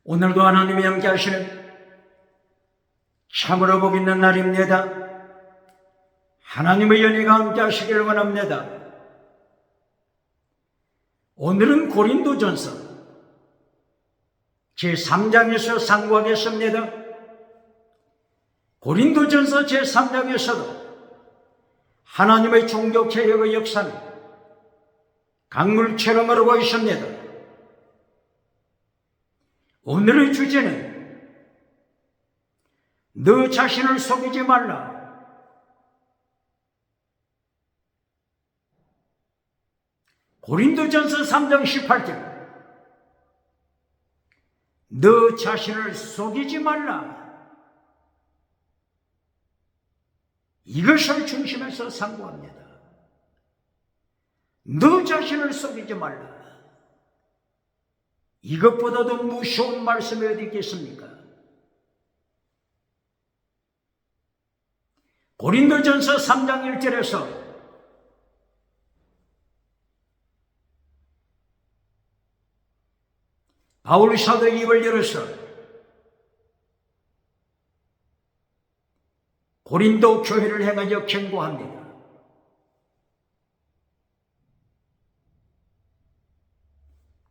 오늘도 하나님이 함께 하시는 참으로 복 있는 날입니다. 하나님의 연희가 함께 하시기를 원합니다. 오늘은 고린도전서 제3장에서 상고하겠습니다. 고린도전서 제3장에서도 하나님의 종교개혁의 역사는 강물처럼 흐르고 있습니다. 오늘의 주제는 너 자신을 속이지 말라. 고린도전서 3장 18절 너 자신을 속이지 말라. 이것을 중심에서 상고합니다. 너 자신을 속이지 말라. 이것보다도 무서운 말씀이 어디 있겠습니까? 고린도전서 3장 1절에서 바울 사도의 입을 열어서 고린도 교회를 향하여 경고합니다.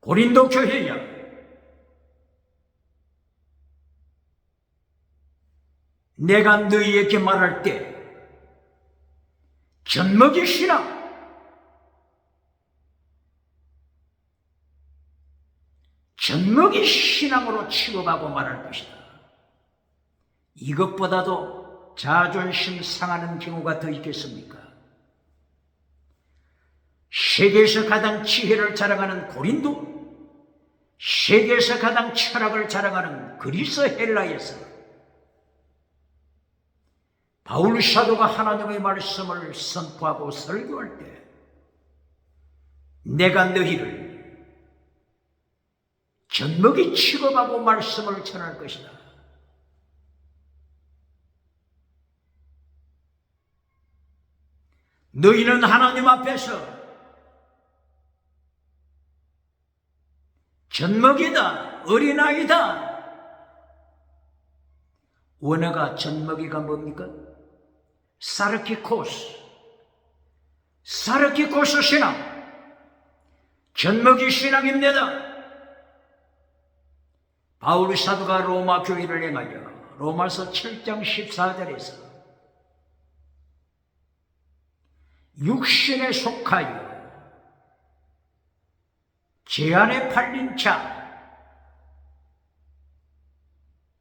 고린도 교회야, 내가 너희에게 말할 때 젖먹이 신앙, 젖먹이 신앙으로 취급하고 말할 것이다. 이것보다도 자존심 상하는 경우가 더 있겠습니까? 세계에서 가장 지혜를 자랑하는 고린도, 세계에서 가장 철학을 자랑하는 그리스 헬라에서 바울 사도가 하나님의 말씀을 선포하고 설교할 때 내가 너희를 젖먹이 취급하고 말씀을 전할 것이다. 너희는 하나님 앞에서 젖먹이다, 어린아이다. 원어가 젖먹이가 뭡니까? 사르키코스, 사르키코스 신앙, 젖먹이 신앙입니다. 바울 사도가 로마 교회를 향하여 로마서 7장 14절에서 육신에 속하여 죄안에 팔린 자,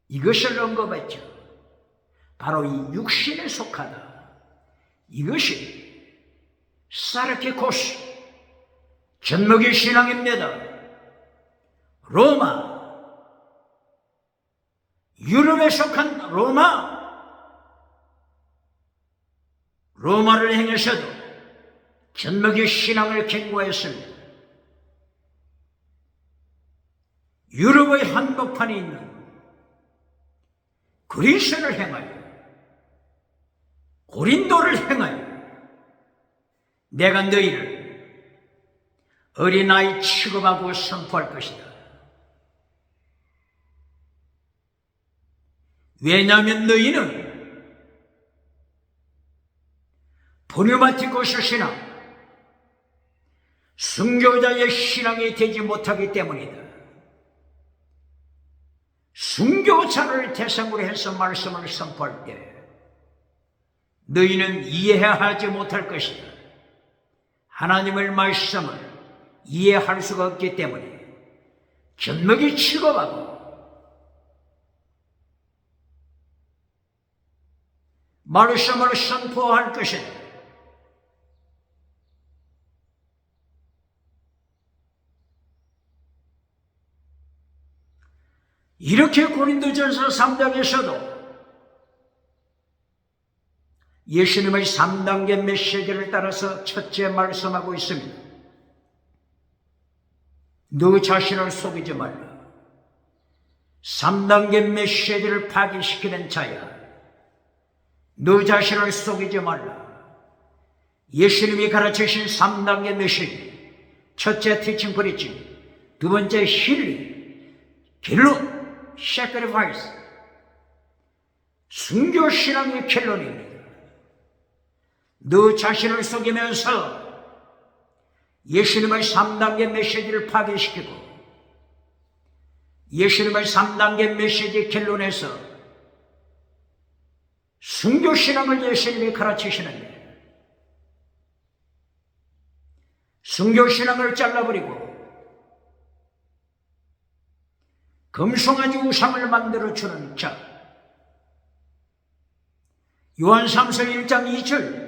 이것을 언급했죠. 바로 이 육신에 속하다. 이것이 사르키코스, 젖먹이 신앙입니다. 로마, 유럽에 속한 로마를 향해서도 젖먹이 신앙을 경고했습니다. 유럽의 한복판에 있는 그리스를 향하여, 고린도를 향하여 내가 너희를 어린아이 취급하고 선포할 것이다. 왜냐하면 너희는 포뉴마티코스 신앙, 순교자의 신앙이 되지 못하기 때문이다. 순교자를 대상으로 해서 말씀을 선포할 때 너희는 이해하지 못할 것이다. 하나님의 말씀을 이해할 수가 없기 때문에 젖먹이 취급하고 말씀을 선포할 것이다. 이렇게 고린도전서 3장에서도 예수님의 3단계 메시지를 따라서 첫째 말씀하고 있습니다. 너 자신을 속이지 말라. 3단계 메시지를 파기시키는 자야, 너 자신을 속이지 말라. 예수님이 가르치신 3단계 메시지, 첫째 티칭 프리칭, 두 번째 힐링, 길로 sacrifice, 순교신앙의 결론입니다. 너 자신을 속이면서 예수님의 3단계 메시지를 파괴시키고 예수님의 3단계 메시지 결론에서 순교신앙을 예수님이 가르치시는데 순교신앙을 잘라버리고 금송아지 우상을 만들어주는 자, 요한 3서 1장 2절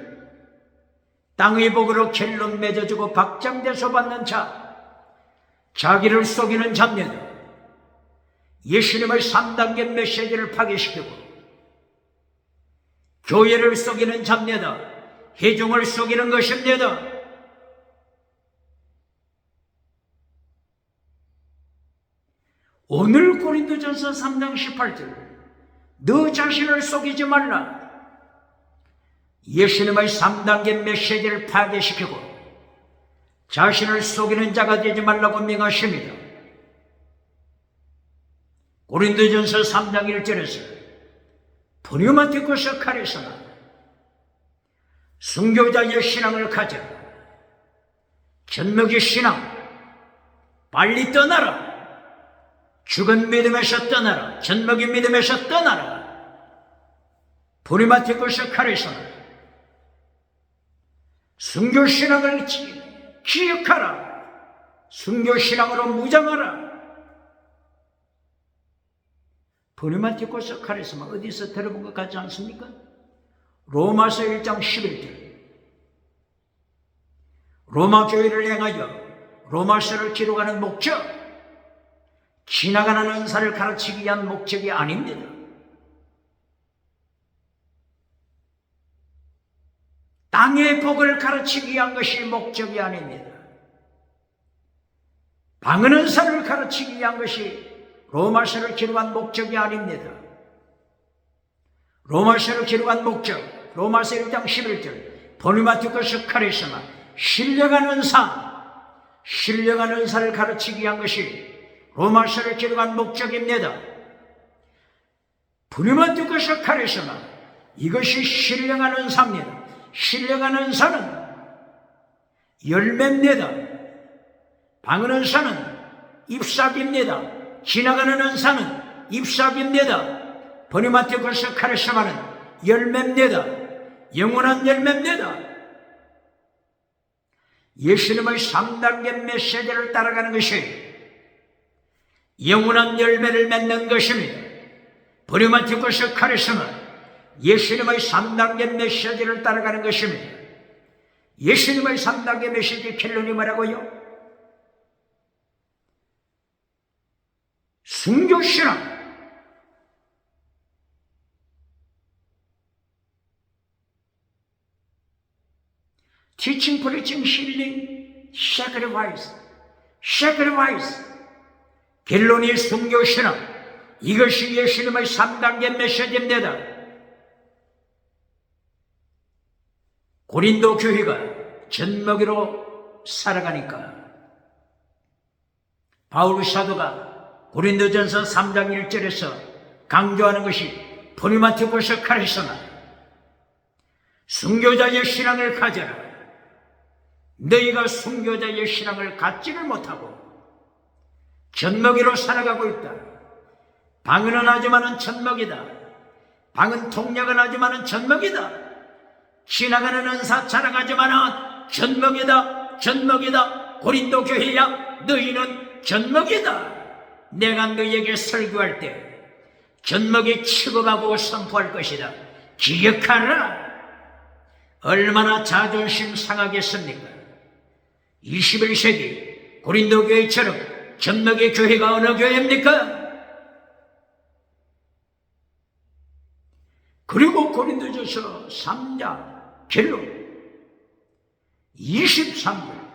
땅의 복으로 결론 맺어주고 박장대소 받는 자, 자기를 속이는 자입니다. 예수님의 3단계 메시지를 파괴시키고 교회를 속이는 자입니다. 회중을 속이는 것입니다. 오늘 고린도전서 3장 18절 너 자신을 속이지 말라. 예수님의 3단계 메시지를 파괴시키고 자신을 속이는 자가 되지 말라고 명하십니다. 고린도전서 3장 1절에서 프뉴마티코스 카리스마 순교자의 신앙을 가져 전먹이 신앙 빨리 떠나라. 죽은 믿음에서 떠나라. 전먹이 믿음에서 떠나라. 프뉴마티코스 카리스마 순교신앙을 기억하라. 순교신앙으로 무장하라. 프뉴마티코스 카리스마 어디서 들어본 것 같지 않습니까? 로마서 1장 11절 로마 교회를 향하여 로마서를 기록하는 목적, 지나가는 은사를 가르치기 위한 목적이 아닙니다. 땅의 복을 가르치기 위한 것이 목적이 아닙니다. 방언 은사를 가르치기 위한 것이 로마서를 기록한 목적이 아닙니다. 로마서를 기록한 목적, 로마서 1장 11절 프뉴마티코스 카리스마 신령한 은사를 가르치기 위한 것이 로마서를 기록한 목적입니다. 프뉴마티코스 카리스마 이것이 신령한 은사입니다. 신령한 은사는 열매입니다. 방언 은사는 잎사귀입니다. 지나가는 은사는 잎사귀입니다. 프뉴마티코스 카리스마는 열매입니다. 영원한 열매입니다. 예수님의 3단계 메시지를 따라가는 것이 영원한 열매를 맺는 것입니다. 프뉴마티코스 카리스마 예수님의 3단계 메시지를 따라가는 것입니다. 예수님의 3단계 메시지 결론이 뭐라고요? 순교신앙. Teaching, preaching, healing, sacrifice. 결론이 순교신앙. 이것이 예수님의 3단계 메시지입니다. 고린도 교회가 젖먹이로 살아가니까 바울 사도가 고린도전서 3장 1절에서 강조하는 것이 프뉴마티코스 카리스마 순교자의 신앙을 가져라. 너희가 순교자의 신앙을 갖지를 못하고 젖먹이로 살아가고 있다. 방언은 하지만은 젖먹이다. 방언 통역은 하지만은 젖먹이다. 지나가는 은사 자랑하지만은 젖먹이다. 고린도 교회야 너희는 젖먹이다. 내가 너희에게 설교할 때 젖먹이 취급하고 선포할 것이다. 기억하라. 얼마나 자존심 상하겠습니까? 21세기 고린도 교회처럼 젖먹이 교회가 어느 교회입니까? 그리고 고린도전서 3장 결론 23절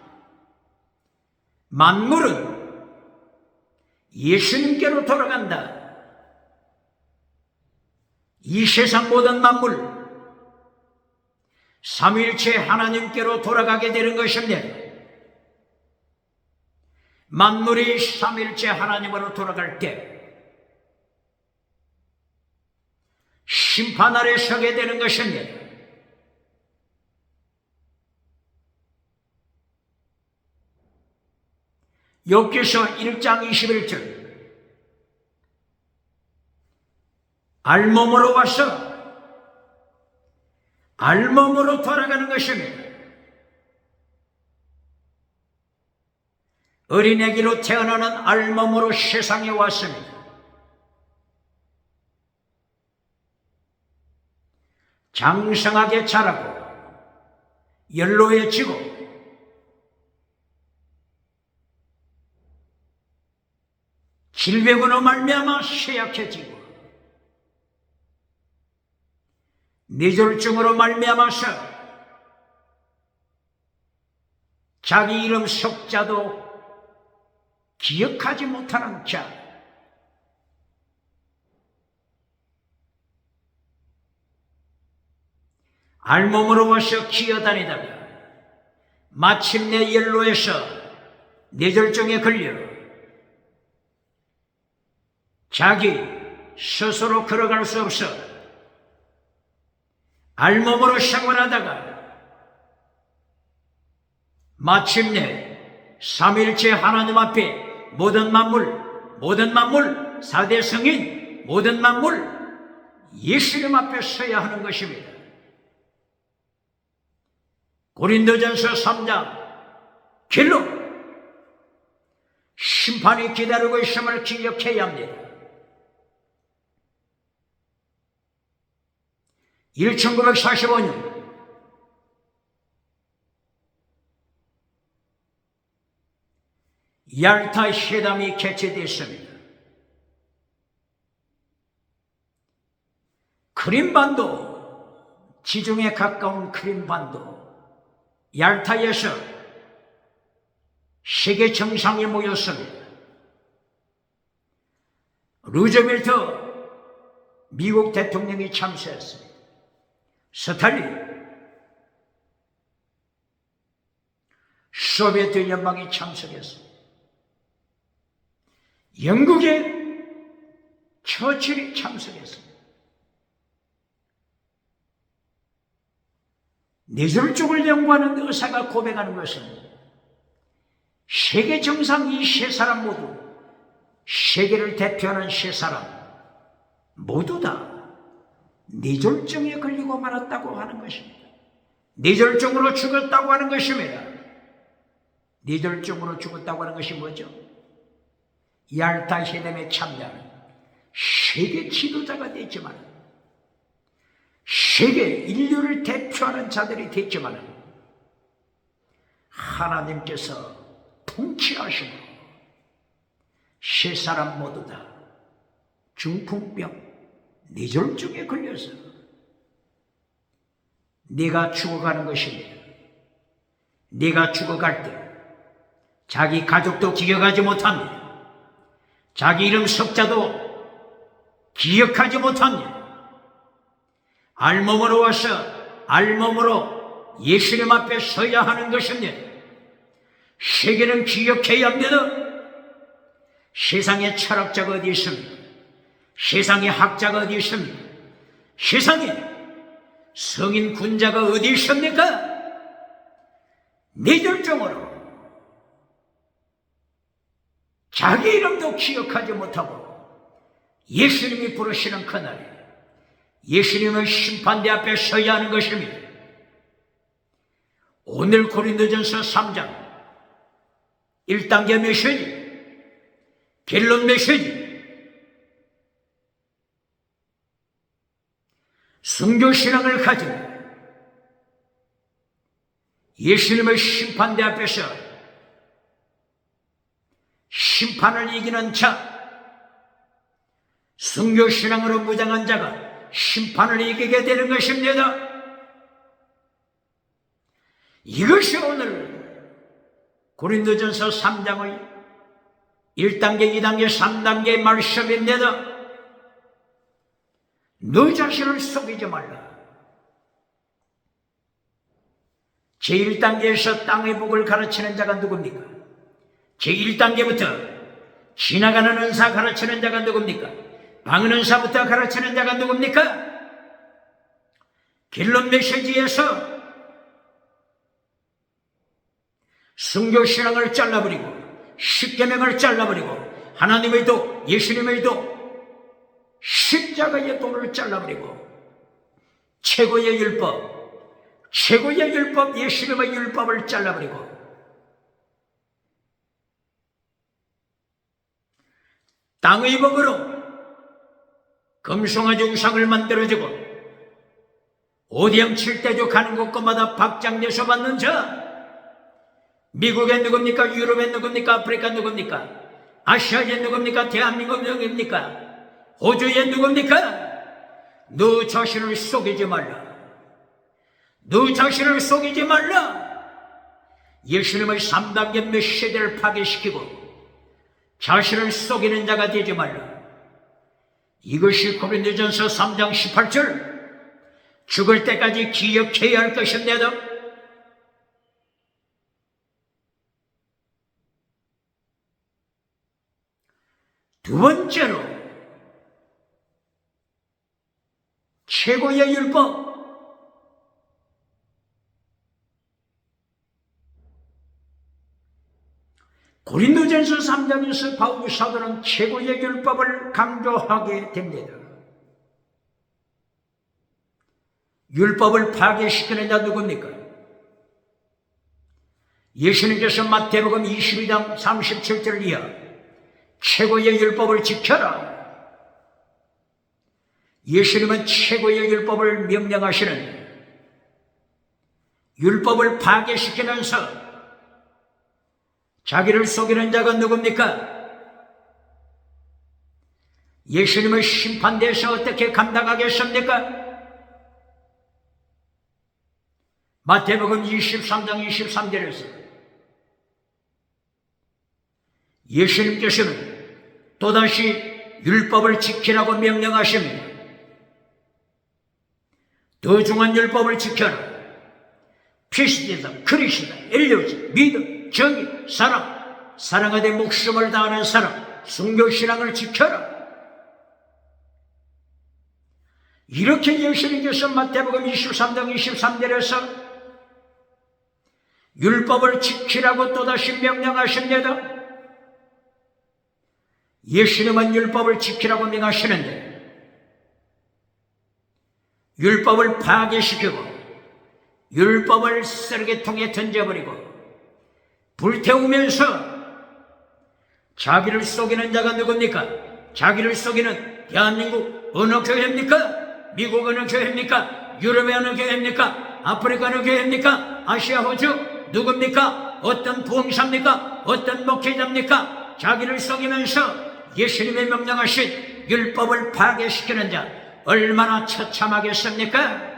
만물은 예수님께로 돌아간다. 이 세상 모든 만물 삼위일체 하나님께로 돌아가게 되는 것입니다. 만물이 삼위일체 하나님으로 돌아갈 때 심판 아래 서게 되는 것입니다. 욥기서 1장 21절 알몸으로 와서 알몸으로 돌아가는 것입니다. 어린애기로 태어나는 알몸으로 세상에 왔습니다. 장성하게 자라고 연로해지고 질병으로 말미암아 쇠약해지고 뇌졸중으로 말미암아서 자기 이름 석자도 기억하지 못하는 자, 알몸으로 와서 기어다니다가 마침내 연로에서 뇌졸중에 걸려 자기 스스로 걸어갈 수 없어 알몸으로 생활하다가 마침내 삼일체 하나님 앞에 모든 만물, 4대 성인, 모든 만물, 예수님 앞에 서야 하는 것입니다. 고린도전서 3장 길로 심판이 기다리고 있음을 기억해야 합니다. 1945년 얄타 회담이 개최됐습니다. 크림반도, 지중해 가까운 크림반도 얄타에서 세계 정상이 모였습니다. 루즈벨트 미국 대통령이 참석했습니다. 스탈린 소비에트 연방이 참석했습니다. 영국의 처칠이 참석했습니다. 뇌졸중을 연구하는 의사가 고백하는 것은 세계 정상 이 세 사람 모두, 세계를 대표하는 세 사람 모두 다 뇌졸중에 걸리고 말았다고 하는 것입니다. 뇌졸중으로 죽었다고 하는 것입니다. 뇌졸중으로 죽었다고 하는 것이 뭐죠? 얄타 회담에 참여하는 세계 지도자가 됐지만, 세계 인류를 대표하는 자들이 됐지만, 하나님께서 통치하시고 세 사람 모두 다 중풍병, 뇌졸중에 걸려서 네가 죽어가는 것입니다. 네가 죽어갈 때 자기 가족도 기억하지 못합니다. 자기 이름 석자도 기억하지 못합니다. 알몸으로 와서 알몸으로 예수님 앞에 서야 하는 것입니다. 세계는 기억해야 합니다. 세상에 철학자가 어디 있습니까? 세상에 학자가 어디 있습니까? 세상에 성인 군자가 어디 있습니까? 뇌졸중으로 자기 이름도 기억하지 못하고 예수님이 부르시는 그날에 예수님의 심판대 앞에 서야 하는 것입니다. 오늘 고린도전서 3장 1단계 메시지, 결론 메시지, 순교신앙을 가지고 예수님의 심판대 앞에서 심판을 이기는 자, 순교신앙으로 무장한 자가 심판을 이기게 되는 것입니다. 이것이 오늘 고린도전서 3장의 1단계, 2단계, 3단계의 말씀입니다. 너 자신을 속이지 말라. 제1단계에서 땅의 복을 가르치는 자가 누굽니까? 제1단계부터 지나가는 은사 가르치는 자가 누굽니까? 방은 은사부터 가르치는 자가 누굽니까? 길론 메시지에서 순교신앙을 잘라버리고 십계명을 잘라버리고 하나님의 도, 예수님의 도, 십자가의 도를 잘라버리고 최고의 율법 예수님의 율법을 잘라버리고 땅의 법으로 금송아지 우상을 만들어주고 오디양 칠대주 가는 곳곳마다 박장내서 받는 자, 미국에 누굽니까? 유럽에 누굽니까? 아프리카 누굽니까? 아시아에 누굽니까? 대한민국 누굽니까? 호주에 누굽니까? 너 자신을 속이지 말라. 너 자신을 속이지 말라. 예수님의 3단계 메시지를 파괴시키고 자신을 속이는 자가 되지 말라. 이것이 고린도전서 3장 18절 죽을 때까지 기억해야 할 것입니다. 두 번째로 최고의 율법 고린도전서 3장에서 바울 사도는 최고의 율법을 강조하게 됩니다. 율법을 파괴시키는 자 누굽니까? 예수님께서 마태복음 22장 37절 이하 최고의 율법을 지켜라. 예수님은 최고의 율법을 명령하시는데 율법을 파괴시키면서 자기를 속이는 자가 누굽니까? 예수님의 심판대에서 어떻게 감당하겠습니까? 마태복음 23장 23절에서 예수님께서는 또다시 율법을 지키라고 명령하십니다. 더 중한 율법을 지켜라. 피스티다, 크리스다, 엘리오스, 믿음, 정의, 사랑, 사랑하되 목숨을 다하는 사랑, 순교신앙을 지켜라. 이렇게 예수님께서 마태복음 23장 23절에서 율법을 지키라고 또다시 명령하십니다. 예수님은 율법을 지키라고 명하시는데 율법을 파괴시키고 율법을 쓰레기통에 던져버리고 불태우면서 자기를 속이는 자가 누굽니까? 자기를 속이는 대한민국 어느 교회입니까? 미국 어느 교회입니까? 유럽의 어느 교회입니까? 아프리카 어느 교회입니까? 아시아 호주 누굽니까? 어떤 부흥사입니까? 어떤 목회자입니까? 자기를 속이면서 예수님의 명령하신 율법을 파괴시키는 자 얼마나 처참하겠습니까?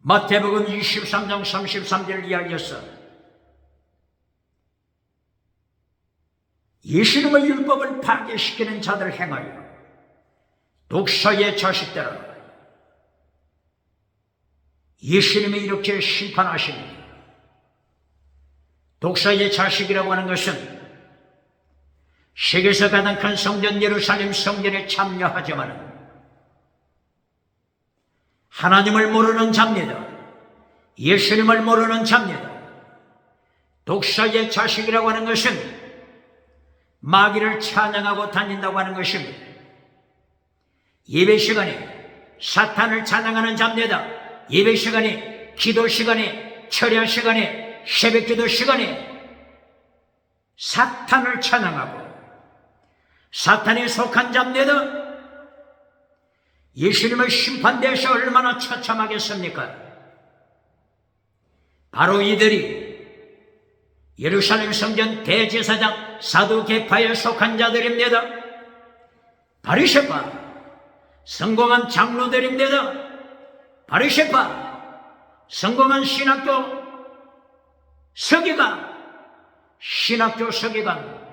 마태복음 23장 33절 이하에서 예수님의 율법을 파괴시키는 자들 행하여 독사의 자식들아 예수님이 이렇게 심판하십니다. 독사의 자식이라고 하는 것은 세계에서 가장 큰 성전 예루살렘 성전에 참여하지만 하나님을 모르는 자입니다. 예수님을 모르는 자입니다. 독사의 자식이라고 하는 것은 마귀를 찬양하고 다닌다고 하는 것입니다. 예배 시간에 사탄을 찬양하는 자입니다. 예배 시간에, 기도 시간에, 철야 시간에, 새벽 기도 시간에 사탄을 찬양하고 사탄에 속한 자입니다. 예수님의 심판대에서 얼마나 처참하겠습니까? 바로 이들이 예루살렘 성전 대제사장 사두개파에 속한 자들입니다. 바리새파, 성공한 장로들입니다. 바리새파, 성공한 신학교 서기관, 신학교 서기관,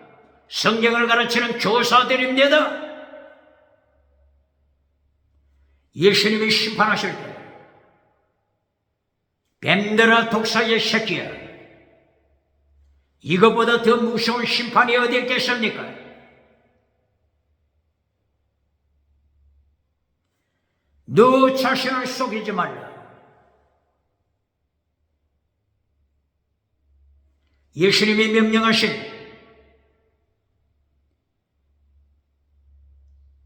성경을 가르치는 교사들입니다. 예수님이 심판하실 때 뱀들아 독사의 새끼야, 이것보다 더 무서운 심판이 어디 있겠습니까? 너 자신을 속이지 말라. 예수님이 명령하신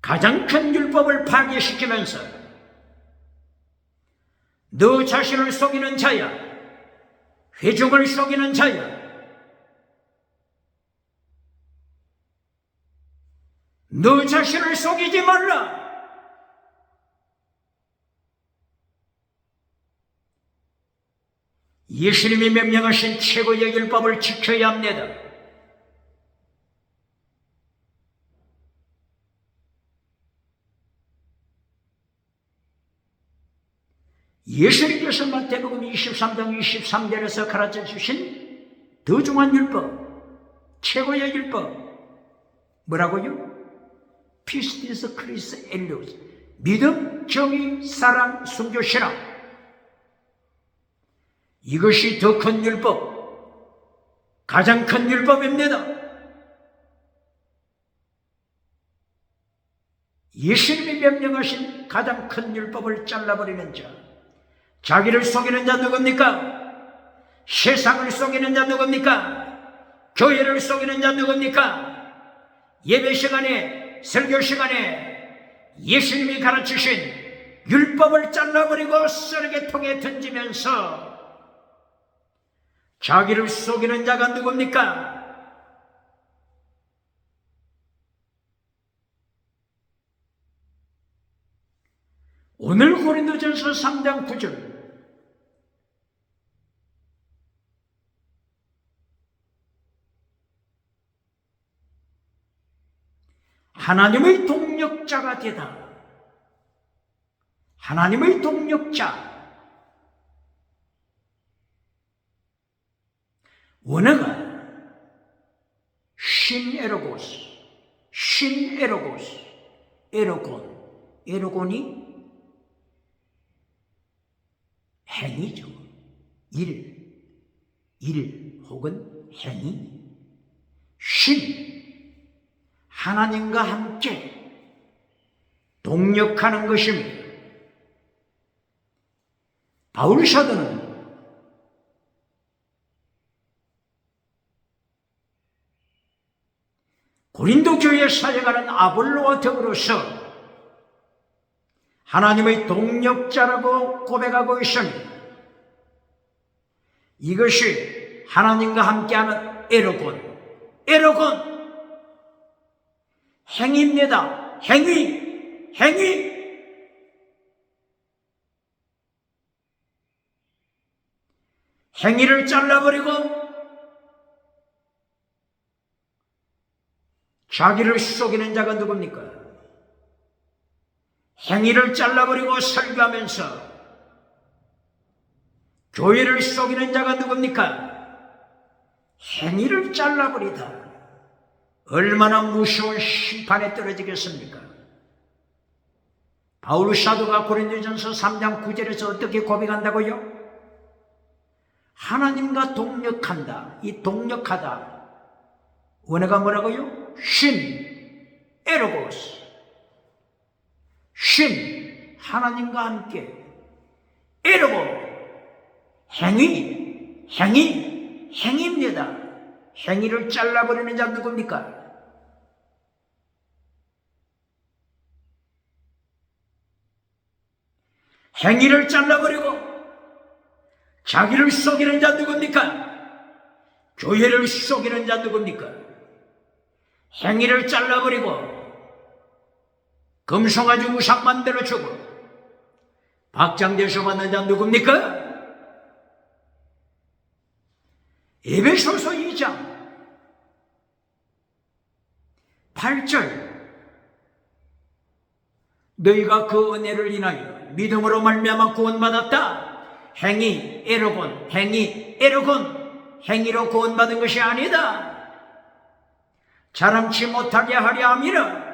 가장 큰 율법을 파괴시키면서 너 자신을 속이는 자야, 회중을 속이는 자야, 너 자신을 속이지 말라. 예수님이 명령하신 최고의 율법을 지켜야 합니다. 예수님께서 마태복음 23장 23절에서 가르쳐 주신 더 중요한 율법, 최고의 율법 뭐라고요? 피스티스 크리스 엘리오스, 믿음, 정의, 사랑, 순교, 신앙. 이것이 더 큰 율법, 가장 큰 율법입니다. 예수님이 명령하신 가장 큰 율법을 잘라버리는 자, 자기를 속이는 자 누굽니까? 세상을 속이는 자 누굽니까? 교회를 속이는 자 누굽니까? 예배 시간에, 설교 시간에 예수님이 가르치신 율법을 잘라버리고 쓰레기통에 던지면서 자기를 속이는 자가 누굽니까? 오늘 고린도전서 3장 9절, 하나님의 동력자가 되다. 하나님의 동력자. 원어가 신에로고스, 신에로고스, 에로곤, 에로곤이 행위죠. 일 혹은 행위. 신, 하나님과 함께 동력하는 것입니다. 바울 사도는 고린도 교회에 사역하는 아볼로와 더불어서 하나님의 동력자라고 고백하고 있습니다. 이것이 하나님과 함께하는 에로곤, 에로곤, 행위입니다. 행위, 행위. 행위를 잘라버리고 자기를 속이는 자가 누굽니까? 행위를 잘라버리고 설교하면서 교회를 속이는 자가 누굽니까? 행위를 잘라버리다. 얼마나 무서운 심판에 떨어지겠습니까? 바울 사도가 고린도전서 3장 9절에서 어떻게 고백한다고요? 하나님과 동력한다. 이 동력하다. 원어가 뭐라고요? 신, 에로고스. 신, 하나님과 함께. 에로고, 행위, 행위, 행위입니다. 행위를 잘라버리는 자 누굽니까? 행위를 잘라버리고 자기를 속이는 자 누굽니까? 교회를 속이는 자 누굽니까? 행위를 잘라버리고 금송아지 우상 만들어주고 박장대소 받는 자 누굽니까? 에베소서 2장 8절, 너희가 그 은혜를 인하여 믿음으로 말미암아 구원받았다. 행위, 에로곤, 행위, 에로곤. 행위로 구원받은 것이 아니다. 자랑치 못하게 하려 함이라.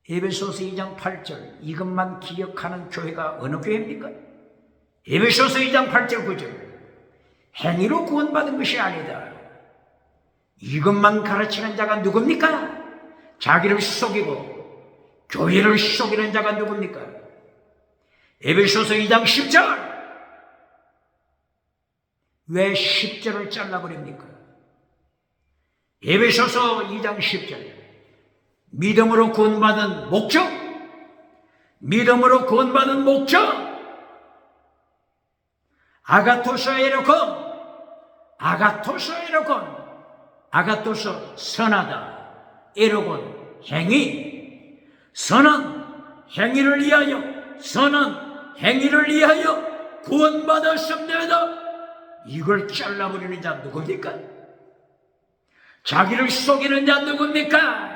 에베소서 2장 8절, 이것만 기억하는 교회가 어느 교회입니까? 에베소서 2장 8절 9절, 행위로 구원받은 것이 아니다. 이것만 가르치는 자가 누굽니까? 자기를 속이고 교회를 속이는 자가 누굽니까? 에베소서 2장 10절. 왜 10절을 잘라버립니까? 에베소서 2장 10절. 믿음으로 구원받은 목적, 믿음으로 구원받은 목적. 아가토서 에로건, 아가토서 에로건, 아가토서 선하다, 에로건 행위, 선한 행위를 위하여, 선한 행위를 위하여 구원받았습니다. 이걸 잘라버리는 자 누굽니까? 자기를 속이는 자 누굽니까?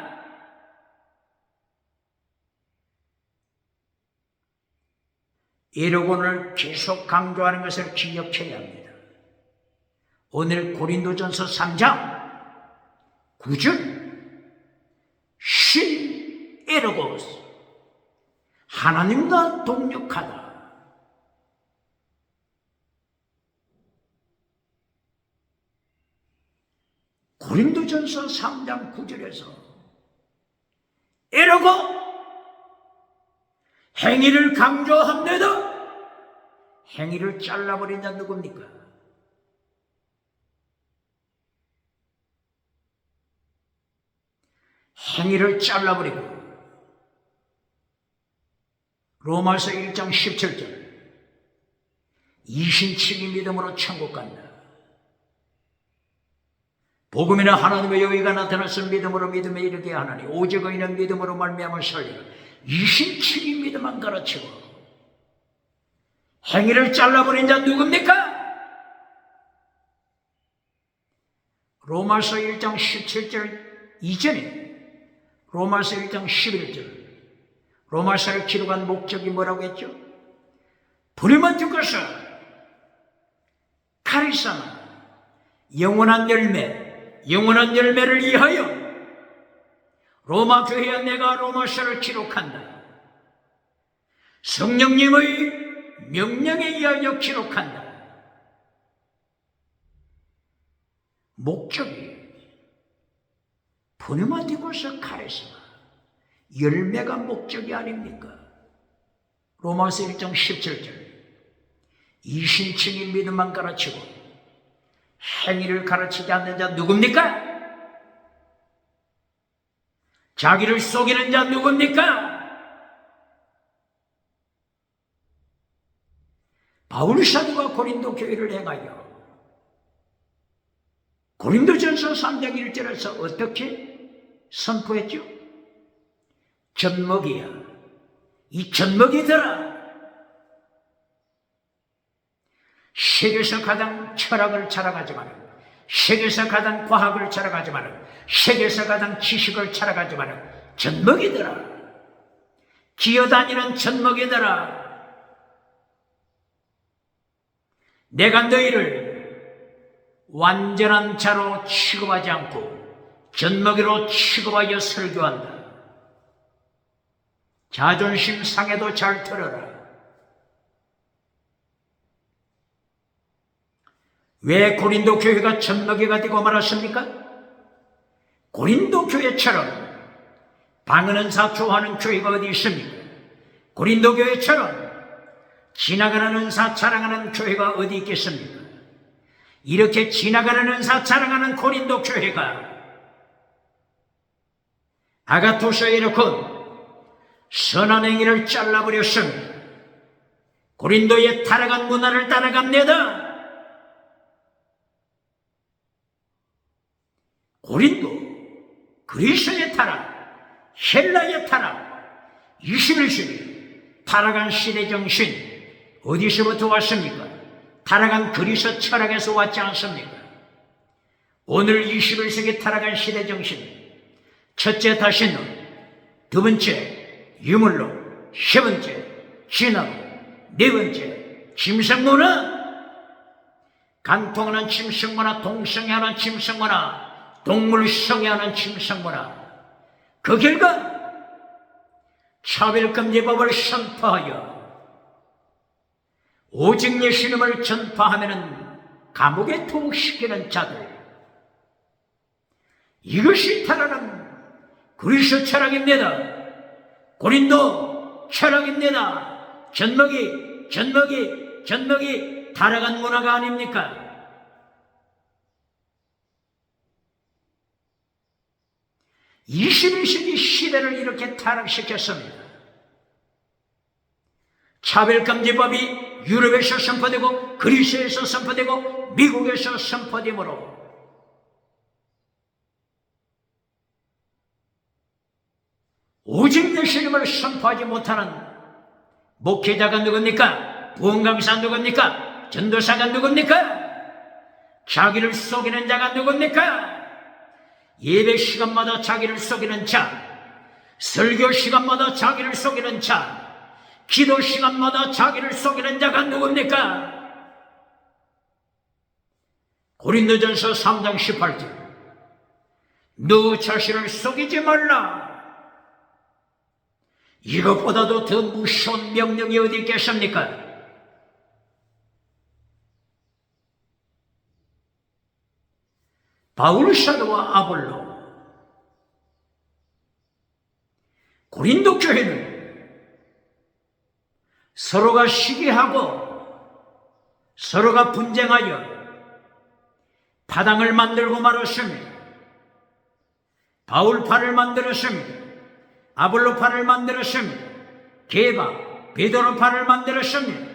에로곤을 계속 강조하는 것을 기억해야 합니다. 오늘 고린도전서 3장 9절 신 에로고스 하나님과 동력하다. 고린도전서 3장 9절에서 에로고 행위를 강조합니다. 행위를 잘라버린 자 누굽니까? 행위를 잘라버리고 로마서 1장 17절 이신칭이 믿음으로 천국 간다. 복음이나 하나님의 여위가 나타났음 믿음으로 믿음에 이르게 하나니 오직 의인은 믿음으로 말미암아 살리라. 이신칭이 믿음만 가르치고 행위를 잘라버린 자 누굽니까? 로마서 1장 17절 이전에 로마서 1장 11절 로마서를 기록한 목적이 뭐라고 했죠? 브리마티코스 카리스마 영원한 열매를 위하여 로마 교회에 내가 로마서를 기록한다. 성령님의 명령에 의하여 기록한다. 목적이 브리마티코스 카리스마 열매가 목적이 아닙니까? 로마서 1장 17절 이신칭이 믿음만 가르치고 행위를 가르치지 않는 자 누굽니까? 자기를 속이는 자 누굽니까? 바울 사도가 고린도 교회를 행하여 고린도전서 3장 1절에서 어떻게 선포했죠? 젖먹이야. 이 젖먹이들아. 세계에서 가장 철학을 자랑하지만, 세계에서 가장 과학을 자랑하지만, 세계에서 가장 지식을 자랑하지만, 젖먹이들아. 기어다니는 젖먹이들아. 내가 너희를 완전한 자로 취급하지 않고 젖먹이로 취급하여 설교한다. 자존심 상해도 잘 들어라. 왜 고린도 교회가 젖먹이가 되고 말았습니까? 고린도 교회처럼 방언은사 좋아하는 교회가 어디 있습니까? 고린도 교회처럼 지나가는 은사 자랑하는 교회가 어디 있겠습니까? 이렇게 지나가는 은사 자랑하는 고린도 교회가 아가토서에 이렇고 선한 행위를 잘라버렸습니다. 고린도의 타락한 문화를 따라갑니다. 고린도, 그리스의 타락, 헬라의 타락, 21세기 타락한 시대 정신 어디서부터 왔습니까? 타락한 그리스 철학에서 왔지 않습니까? 오늘 21세기 타락한 시대 정신 첫째 다신론, 두 번째 유물론, 세 번째 진화론, 네 번째 짐승문화, 간통하는 짐승문화, 동성애하는 짐승문화, 동물 성애하는 짐승문화, 그 결과 차별금지법을 선포하여 오직 예수님을 전파하면은 감옥에 투옥시키는 자들, 이것이 타락한 그리스 철학입니다. 고린도 철학입니다. 젖먹이 타락한 문화가 아닙니까? 21세기 시대를 이렇게 타락시켰습니다. 차별금지법이 유럽에서 선포되고 그리스에서 선포되고 미국에서 선포되므로 오직 예수님을 선포하지 못하는 목회자가 누굽니까? 부흥강사 누굽니까? 전도사가 누굽니까? 자기를 속이는 자가 누굽니까? 예배 시간마다 자기를 속이는 자, 설교 시간마다 자기를 속이는 자, 기도 시간마다 자기를 속이는 자가 누굽니까? 고린도전서 3장 18절 너 자신을 속이지 말라. 이것보다도 더 무서운 명령이 어디 있겠습니까? 바울 사도와 아볼로, 고린도 교회는 서로가 시기하고 서로가 분쟁하여 파당을 만들고 말았습니다. 바울파를 만들었습니다. 아볼로파를 만들었습니다. 게바, 베드로파를 만들었습니다.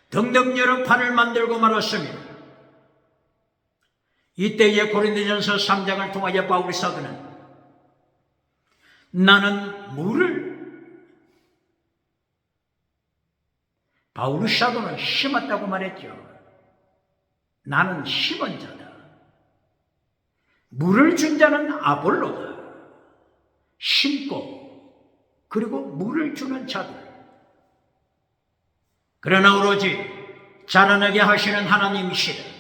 등등 여러 파를 만들고 말았습니다. 이때에 고린도전서 3장을 통하여 바울 사도는 나는 바울 사도는 심었다고 말했죠. 나는 심은 자다. 물을 준 자는 아볼로다. 심고 그리고 물을 주는 자들. 그러나 오로지 자라나게 하시는 하나님이시다.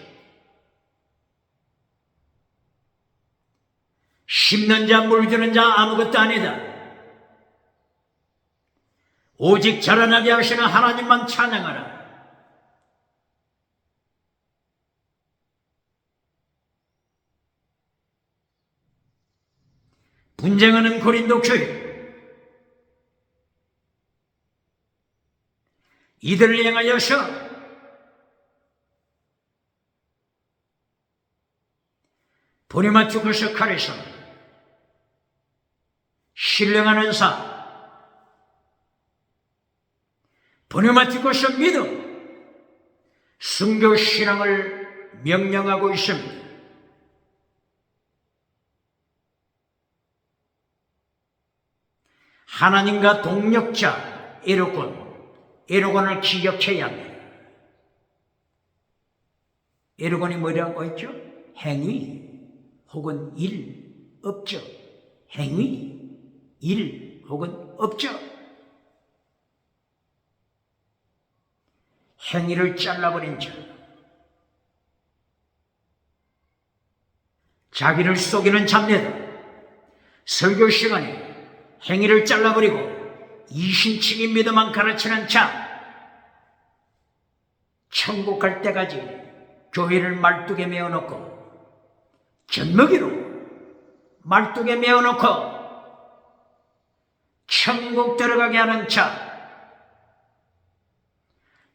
심는 자, 물 주는 자 아무것도 아니다. 오직 자라나게 하시는 하나님만 찬양하라. 분쟁하는 고린도 교회, 이들을 향하여서 보리마티고스 카레서 신령한 은사, 보리마티고스 믿음, 순교 신앙을 명령하고 있습니다. 하나님과 동력자 에로곤을 기억해야 합니다. 에로곤이 뭐라고 했죠? 행위 혹은 일, 업적. 행위, 일 혹은 업적. 행위를 잘라버린 자, 자기를 속이는 잡내다. 설교 시간에 행위를 잘라버리고 이신칭의 믿음만 가르치는 자, 천국 갈 때까지 교회를 말뚝에 메어놓고 젖먹이로 말뚝에 메어놓고 천국 들어가게 하는 자,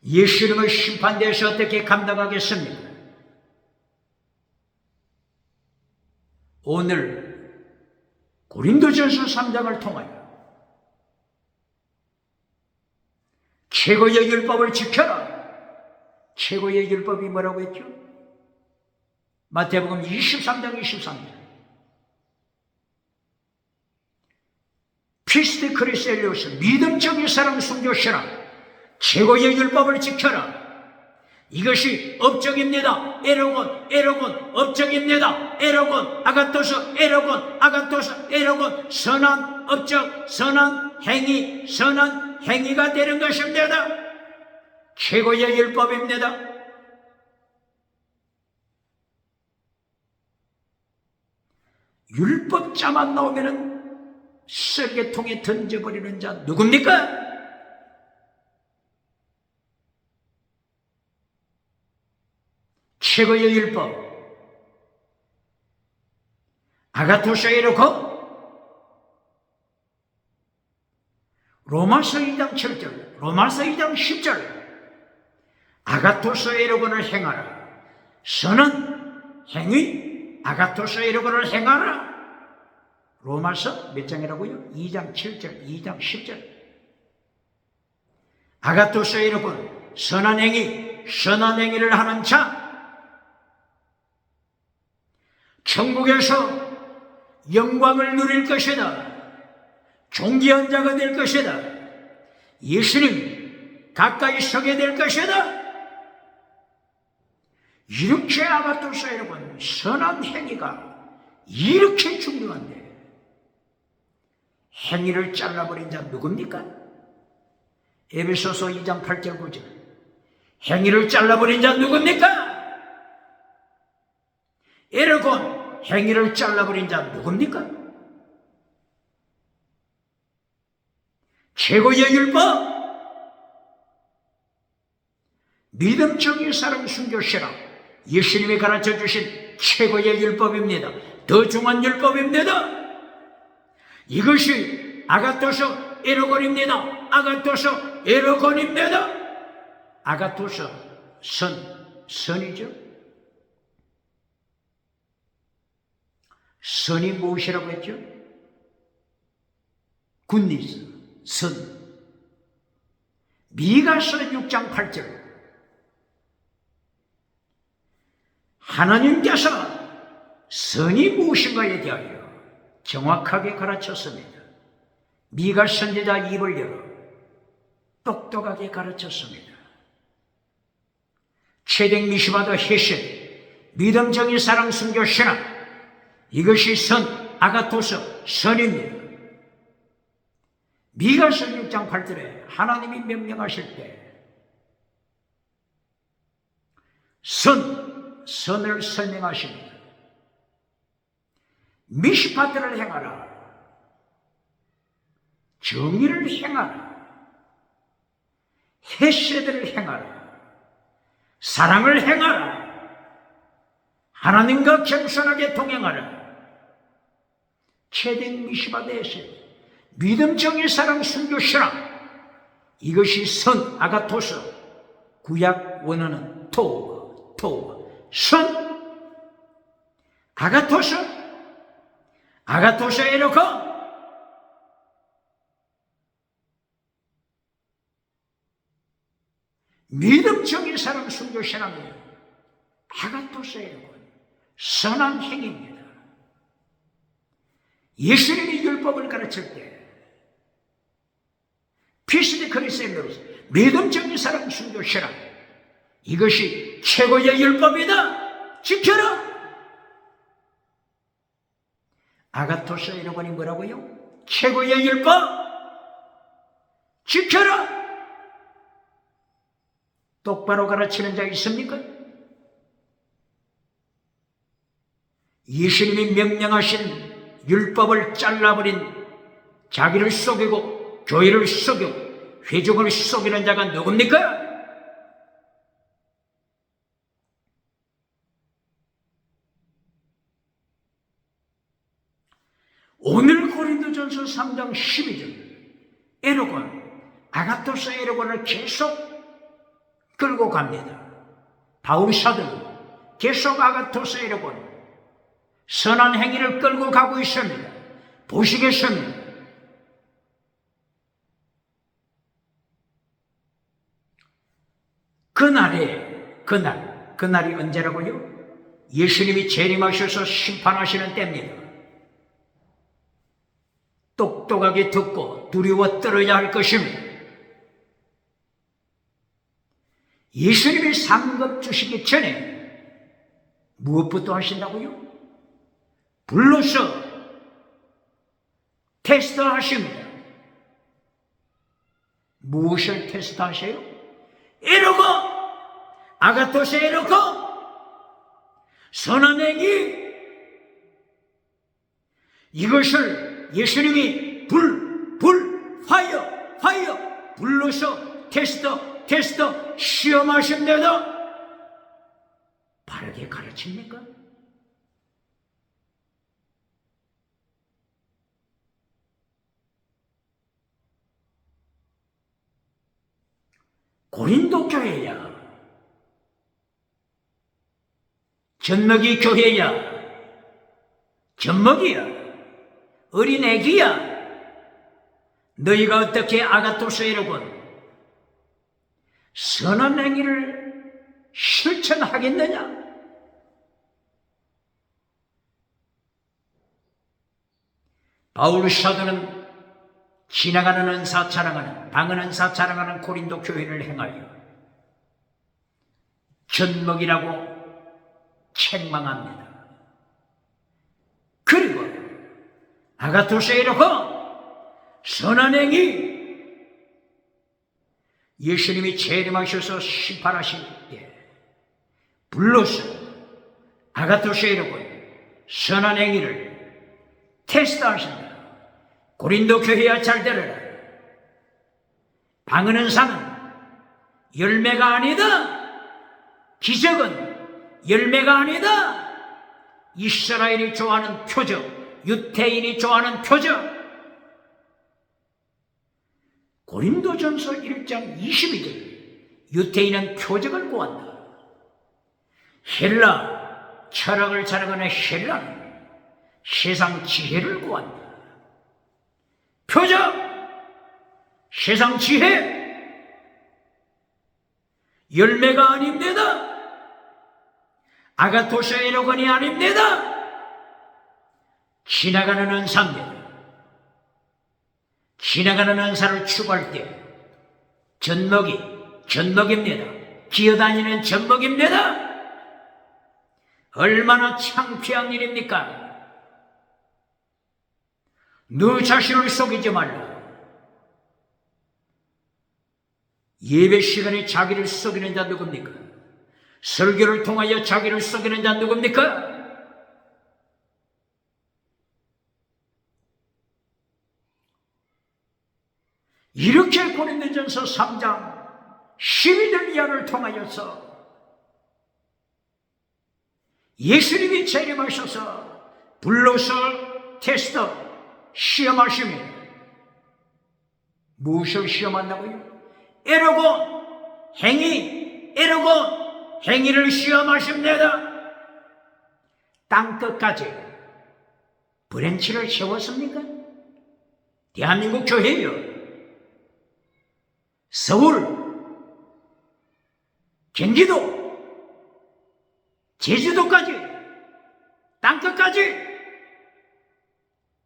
예수님의 심판대에서 어떻게 감당하겠습니까? 오늘 고린도전서 3장을 통하여 최고의 율법을 지켜라. 최고의 율법이 뭐라고 했죠? 마태복음 23장 23절. 피스트 크리스엘리오스, 믿음적인 사람 순교시라. 최고의 율법을 지켜라. 이것이 업적입니다. 에로곤, 업적입니다. 에로곤, 아가토스, 에로곤, 아가토스, 에로곤, 선한 업적, 선한 행위, 선한 행위가 되는 것입니다. 최고의 율법입니다. 율법자만 나오면은 쓰레기통에 던져버리는 자 누굽니까? 최고의 율법 아가토스에 놓고 로마서 2장 7절, 로마서 2장 10절. 아가토스 에르곤을 행하라. 선은 행위, 아가토스 에르곤을 행하라. 로마서 몇 장이라고요? 2장 7절, 2장 10절. 아가토스 에르곤, 선한 행위, 선한 행위를 하는 자, 천국에서 영광을 누릴 것이다. 존귀한 자가 될 것이다. 예수님 가까이 서게 될 것이다. 이렇게 아가토스 여러분, 선한 행위가 이렇게 중요한데 행위를 잘라버린 자 누굽니까? 에베소서 2장 8절 9절. 행위를 잘라버린 자 누굽니까? 에르곤, 행위를 잘라버린 자 누굽니까? 최고의 율법, 믿음, 정의, 사랑, 순교, 신앙, 예수님이 가르쳐 주신 최고의 율법입니다. 더 중요한 율법입니다. 이것이 아가토스 에르곤입니다. 아가토스 에르곤입니다. 아가토스, 선이죠. 선이 무엇이라고 했죠? 굿니스, 선. 미가서 6장 8절. 하나님께서 선이 무엇인가에 대하여 정확하게 가르쳤습니다. 미가 선지자 입을 열어 똑똑하게 가르쳤습니다. 최댕 미시바도 헤셋, 믿음, 정의, 사랑, 순교, 신앙, 이것이 선, 아가토스, 선입니다. 미가서 6장 8절에 하나님이 명령하실 때 선을 설명하십니다. 미시파트를 행하라. 정의를 행하라. 헤세드를 행하라. 사랑을 행하라. 하나님과 겸손하게 동행하라. 최댕 미시바드에서 믿음, 정의, 사랑, 순교, 신앙, 이것이 선, 아가토스, 구약 원어는 토우, 선, 아가토스 에르곤. 믿음, 정의, 사랑, 순교, 신앙이에요. 아가토스 에르곤, 선한 행위입니다. 예수님이 율법을 가르칠 때 피스디 크리스티안으로서 믿음, 정의, 사랑, 순교, 신앙, 이것이 최고의 율법이다. 지켜라. 아가토스 에르곤이 뭐라고요? 최고의 율법 지켜라. 똑바로 가르치는 자 있습니까? 예수님이 명령하신 율법을 잘라버린, 자기를 속이고 교회를 속이고 회중을 속이는 자가 누굽니까? 오늘 고린도전서 3장 12절 에르곤, 아가토스 에르곤을 계속 끌고 갑니다. 바울 사도는 계속 아가토스 에르곤, 선한 행위를 끌고 가고 있습니다. 보시겠습니다. 그날이 언제라고요? 예수님이 재림하셔서 심판하시는 때입니다. 똑똑하게 듣고 두려워 떨어야 할 것입니다. 예수님이 상급 주시기 전에 무엇부터 하신다고요? 불러서 테스트하십니다. 무엇을 테스트하세요? 에르곤, 아가토스 에르곤, 선한 행위, 이것을 예수님이 파이어 불러서 테스트 시험하십니다. 바르게 가르칩니까? 고린도 교회야, 젖먹이 교회야, 젖먹이야, 어린 애기야. 너희가 어떻게 아가토스 에르곤 선한 행위를 실천하겠느냐? 바울 사도는 지나가는 은사 자랑하는, 방은 은사 자랑하는 고린도 교회를 행하여 젖먹이라고 책망합니다. 그리고 아가토스에 놓고 선한 행위, 예수님이 재림하셔서 심판하실 때 불러서 아가토스에 놓고 선한 행위를 테스트하신다. 고린도 교회야, 잘 들어라. 방은 은사는 열매가 아니다. 기적은 열매가 아니다. 이스라엘이 좋아하는 표적, 유대인이 좋아하는 표적. 고린도전서 1장 22절, 유대인은 표적을 구한다. 헬라, 철학을 자랑하는 헬라는 세상 지혜를 구한다. 표적, 세상 지혜, 열매가 아닙니다. 아가토스 에르곤이 아닙니다. 지나가는 은사입니다. 지나가는 은사를 추구할 때 젖먹입니다. 기어다니는 젖먹입니다. 얼마나 창피한 일입니까? 너 자신을 속이지 말라. 예배 시간에 자기를 속이는 자 누굽니까? 설교를 통하여 자기를 속이는 자 누굽니까? 이렇게 고린도전서 3장 12절 이하를 통하여서 예수님이 재림하셔서 불러서 테스트, 시험하십니다. 무엇을 시험한다고요? 에르곤, 행위, 에르곤, 행위를 시험하십니다. 땅끝까지 브랜치를 세웠습니까? 대한민국 교회요, 서울, 경기도, 제주도까지, 땅끝까지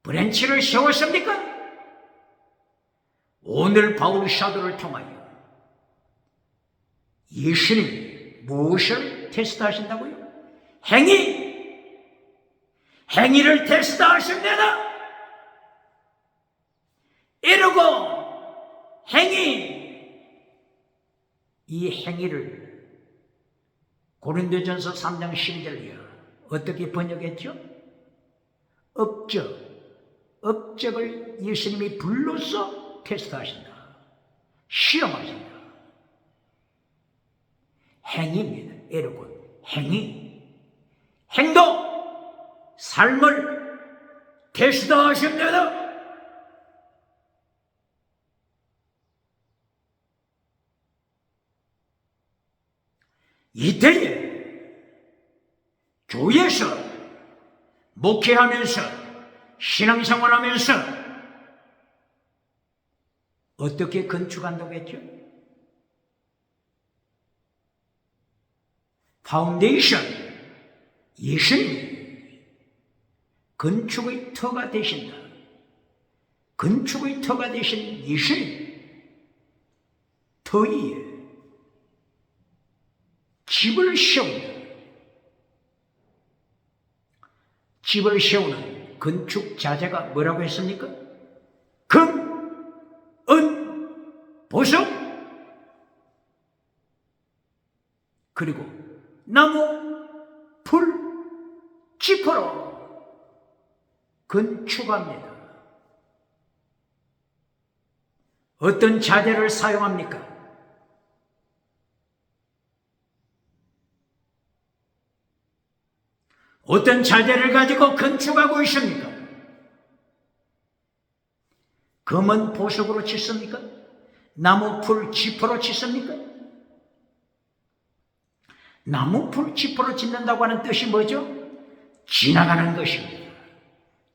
브랜치를 세웠습니까? 오늘 바울 사도를 통하여 예수님이 무엇을 테스트하신다고요? 행위를 테스트하십니다. 이러고 이 행위를 고린도전서 3장 12절이요, 어떻게 번역했죠? 업적을 예수님이 불러서 테스트하신다, 시험하신다. 행위입니다. 에르곤, 행동, 삶을 테스트하십니다. 이때에 교회에서 목회하면서 신앙생활하면서 어떻게 건축한다고 했죠? 파운데이션, 예수님이 건축의 터가 되신다. 건축의 터가 되신 예수님, 터 위에 집을 세운다. 집을 세우는 건축 자재가 뭐라고 했습니까? 금, 은, 보석, 그리고 나무, 풀, 지퍼로 건축합니다. 어떤 자재를 사용합니까? 어떤 자재를 가지고 건축하고 있습니까? 금은 보석으로 짓습니까? 나무, 풀, 지퍼로 짓습니까? 나무 풀 지퍼로 짓는다고 하는 뜻이 뭐죠? 지나가는 것입니다.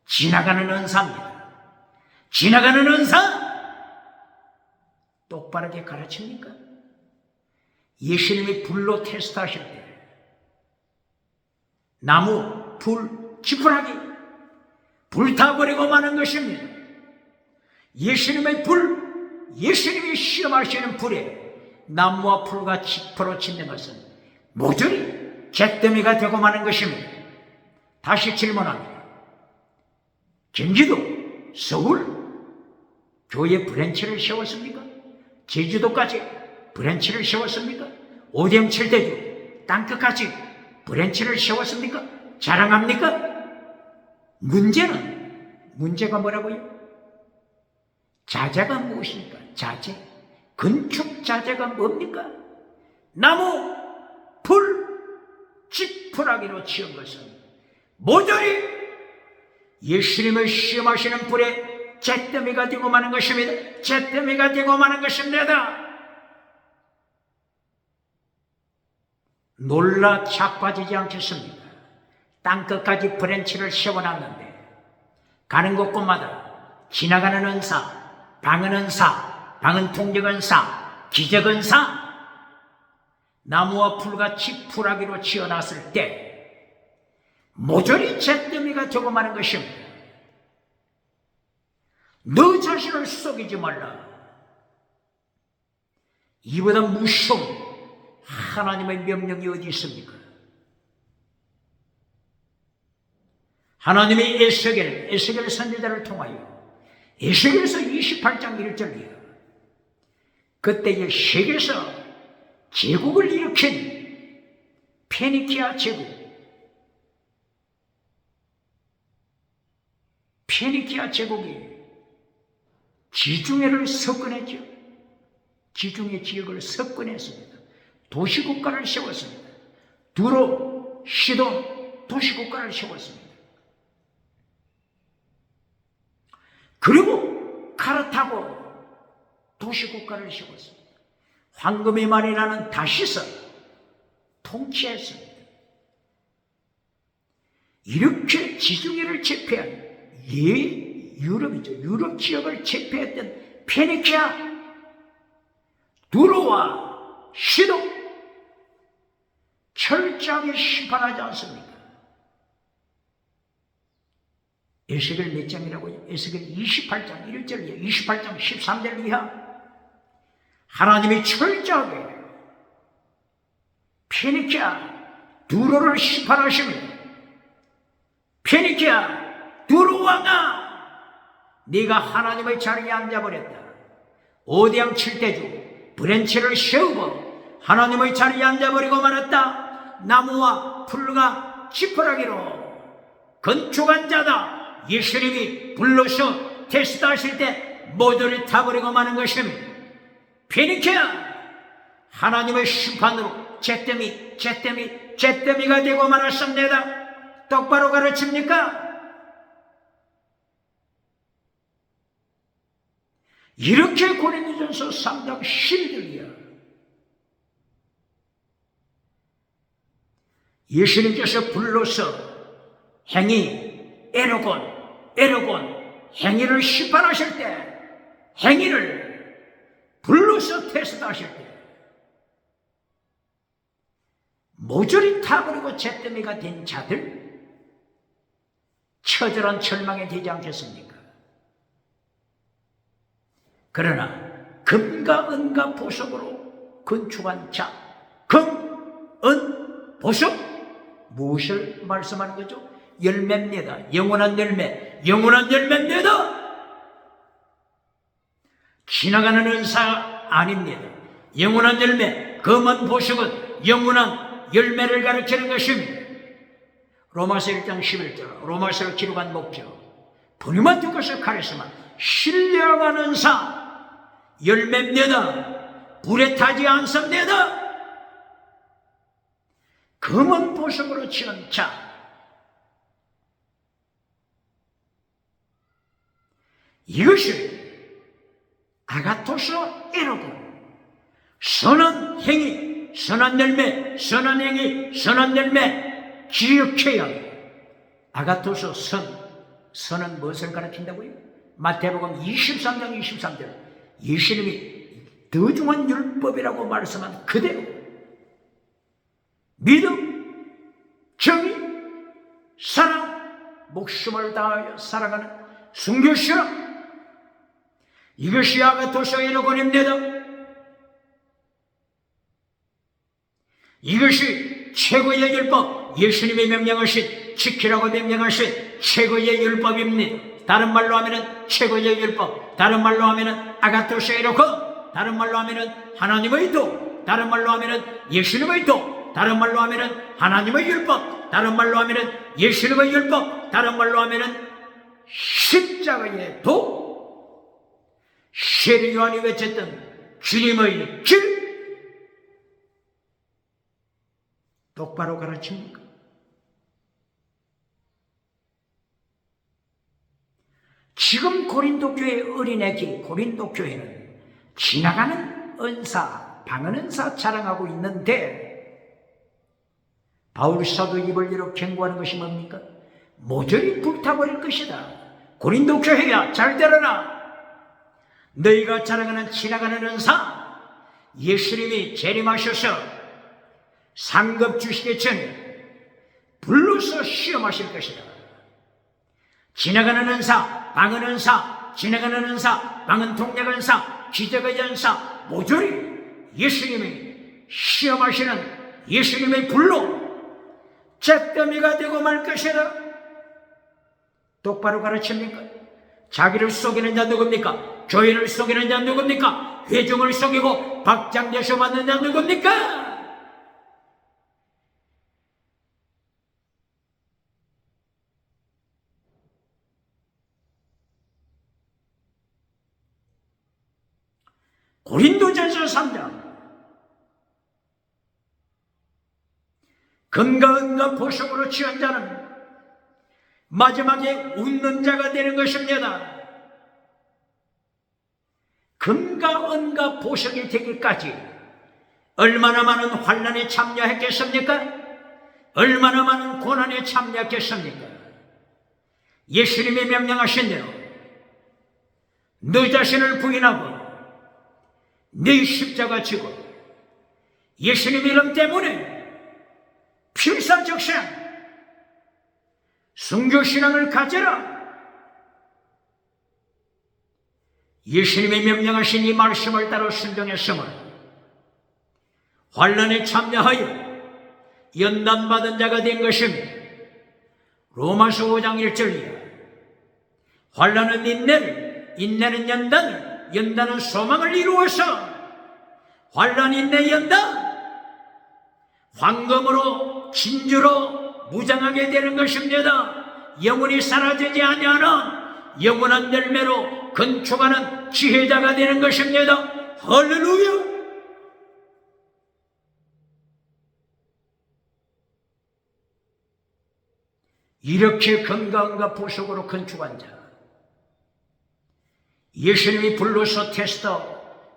지나가는 은사입니다. 지나가는 은사 똑바르게 가르칩니까? 예수님이 불로 테스트하실 때 나무 불 지푸라기 불타버리고 마는 것입니다. 예수님의 불, 예수님이 시험하시는 불에 나무와 풀과 지퍼로 짓는 것은 모조리 잿더미가 되고 마는 것입니다. 다시 질문합니다. 경기도, 서울, 교회 브랜치를 세웠습니까? 제주도까지 브랜치를 세웠습니까? 오대영 칠대주 땅끝까지 브랜치를 세웠습니까? 자랑합니까? 문제가 뭐라고요? 자재가 무엇입니까? 자재. 건축 자재가 뭡니까? 나무, 풀, 지푸라기로 지은 것은 모조리 예수님을 시험하시는 불에 잿더미가 되고 마는 것입니다. 잿더미가 되고 마는 것입니다. 놀라 자빠지지 않겠습니까? 땅끝까지 브랜치를 세워놨는데 가는 곳곳마다 지나가는 은사, 방은 은사, 방은 통력 은사, 기적 은사, 나무와 풀과 지푸라기로 지어놨을 때 모조리 잿더미가 되고 마는 것입니다. 너 자신을 속이지 말라. 이보다 무서운 하나님의 명령이 어디 있습니까? 하나님이 에스겔 선지자를 통하여 에스겔서 28장 1절이에요. 그때의 세계에서 제국을 일으킨 페니키아 제국, 페니키아 제국이 지중해를 석권했죠. 지중해 지역을 석권했습니다. 도시국가를 세웠습니다. 두로, 시돈 도시국가를 세웠습니다. 그리고 카르타고 도시국가를 세웠습니다. 황금이 많이 나는 다시서 통치했습니다. 이렇게 지중해를 제패한 유럽이죠. 유럽 지역을 제패했던 페니키아, 두로와 시돈 철저하게 심판하지 않습니까? 에스겔 몇 장이라고요? 에스겔 28장 1절이에요. 28장 13절 이하. 하나님이 철저하게 페니키아, 두로를 심판하십니다. 페니키아, 두로 왕아, 네가 하나님의 자리에 앉아버렸다. 오대양 칠대주 브랜치를 세우고 하나님의 자리에 앉아버리고 말았다. 나무와 풀과 지푸라기로 건축한 자다. 예수님이 불러서 테스트하실 때 모두를 타버리고 마는 것입니다. 페니키아, 하나님의 심판으로 잿더미가 되고 말았습니다. 똑바로 가르칩니까? 이렇게 고린도전서 3장 12절이야. 예수님께서 불러서 행위, 에로곤 행위를 심판하실 때, 행위를 불러서 테스트하실 때 모조리 타버리고 잿더미가 된 자들 처절한 절망에 되지 않겠습니까? 그러나 금과 은과 보석으로 건축한 자, 금, 은, 보석, 무엇을 말씀하는 거죠? 열매입니다. 영원한 열매입니다. 지나가는 은사 아닙니다. 영원한 열매, 금은 보석은 영원한 열매를 가르치는 것입니다. 로마서 1장 11절, 로마서를 기록한 목적, 분이마티고서 카리스마, 신령한 은사, 열매입니다. 불에 타지 않습니다. 금은 보석으로 지은 자, 이것이 아가토스 에로고, 선한 행위, 선한 열매, 선한 행위, 선한 열매 기억해야 합니다. 아가토서 선은 무엇을 가르친다고요? 마태복음 23장 23절 예수님이 더 중한 율법이라고 말씀한 그대로 믿음, 정의, 사랑, 목숨을 다하여 살아가는 순교시라. 이것이 아가토서의 일권입니다. 이것이 최고의 율법, 예수님의 명령하신, 지키라고 명령하신 최고의 율법입니다. 다른 말로 하면 최고의 율법, 다른 말로 하면 아가토서의 일권, 다른 말로 하면 하나님의 도, 다른 말로 하면 예수님의 도, 다른 말로 하면 하나님의 율법, 다른 말로 하면 예수님의 율법, 다른 말로 하면 십자가의 도, 세례 요한이 외쳤던 주님의 길, 똑바로 가르칩니까? 지금 고린도 교회 어린애기 고린도 교회는 지나가는 은사, 방언 은사 자랑하고 있는데 바울 사도 입을 열어 경고하는 것이 뭡니까? 모조리 불타버릴 것이다. 고린도 교회야, 잘 들어라. 너희가 자랑하는 지나가는 은사, 예수님이 재림하셔서 상급 주시기 전에 불러서 시험하실 것이다. 지나가는 은사, 방언 은사, 지나가는 은사, 방언 통역 은사, 기적의 은사, 모조리 예수님이 시험하시는 예수님의 불로 잿더미가 되고 말 것이다. 똑바로 가르칩니까? 자기를 속이는 자 누굽니까? 교회를 속이는 자 누굽니까? 회중을 속이고 박장대소 받는 자 누굽니까? 고린도전서 3장 금과 은과 보석으로 취한 자는 마지막에 웃는 자가 되는 것입니다. 금과 은과 보석이 되기까지 얼마나 많은 환난에 참여했겠습니까? 얼마나 많은 고난에 참여했겠습니까? 예수님이 명령하신 대로 너 자신을 부인하고 네 십자가 지고 예수님 이름 때문에 필사적생 순교신앙을 가져라. 예수님이 명령하신 이 말씀을 따라 순종했으면 환난에 참여하여 연단받은 자가 된 것입니다. 로마서 5장 1절이야. 환난은 인내를, 인내는 연단을, 연단은 소망을 이루어서 환난, 인내, 연단 황금으로 진주로 무장하게 되는 것입니다. 영원히 사라지지 아니하는 영원한 열매로 건축하는 지혜자가 되는 것입니다. 할렐루야! 이렇게 건강과 보석으로 건축한 자, 예수님이 불러서 테스트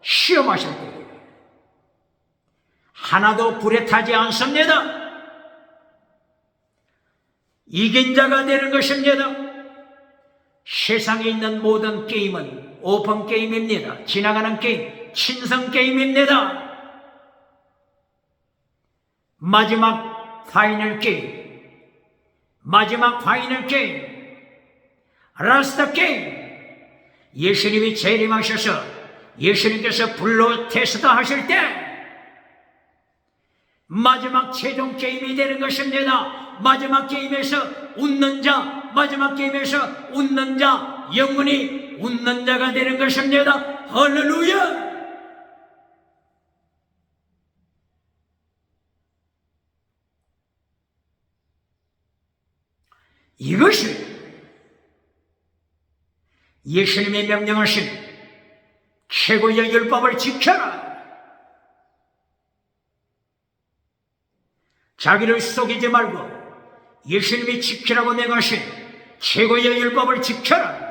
시험하실 때 하나도 불에 타지 않습니다. 이긴 자가 되는 것입니다. 세상에 있는 모든 게임은 오픈 게임입니다. 지나가는 게임, 친선 게임입니다. 마지막 파이널 게임, 마지막 파이널 게임, 라스트 게임, 예수님이 재림하셔서 예수님께서 불로 테스트 하실 때 마지막 최종 게임이 되는 것입니다. 마지막 게임에서 웃는 자, 마지막 게임에서 웃는 자, 영원히 웃는 자가 되는 것입니다. 할렐루야! 이것이 예수님이 명령하신 최고의 율법을 지켜라. 자기를 속이지 말고 예수님이 지키라고 명하신 최고의 율법을 지켜라.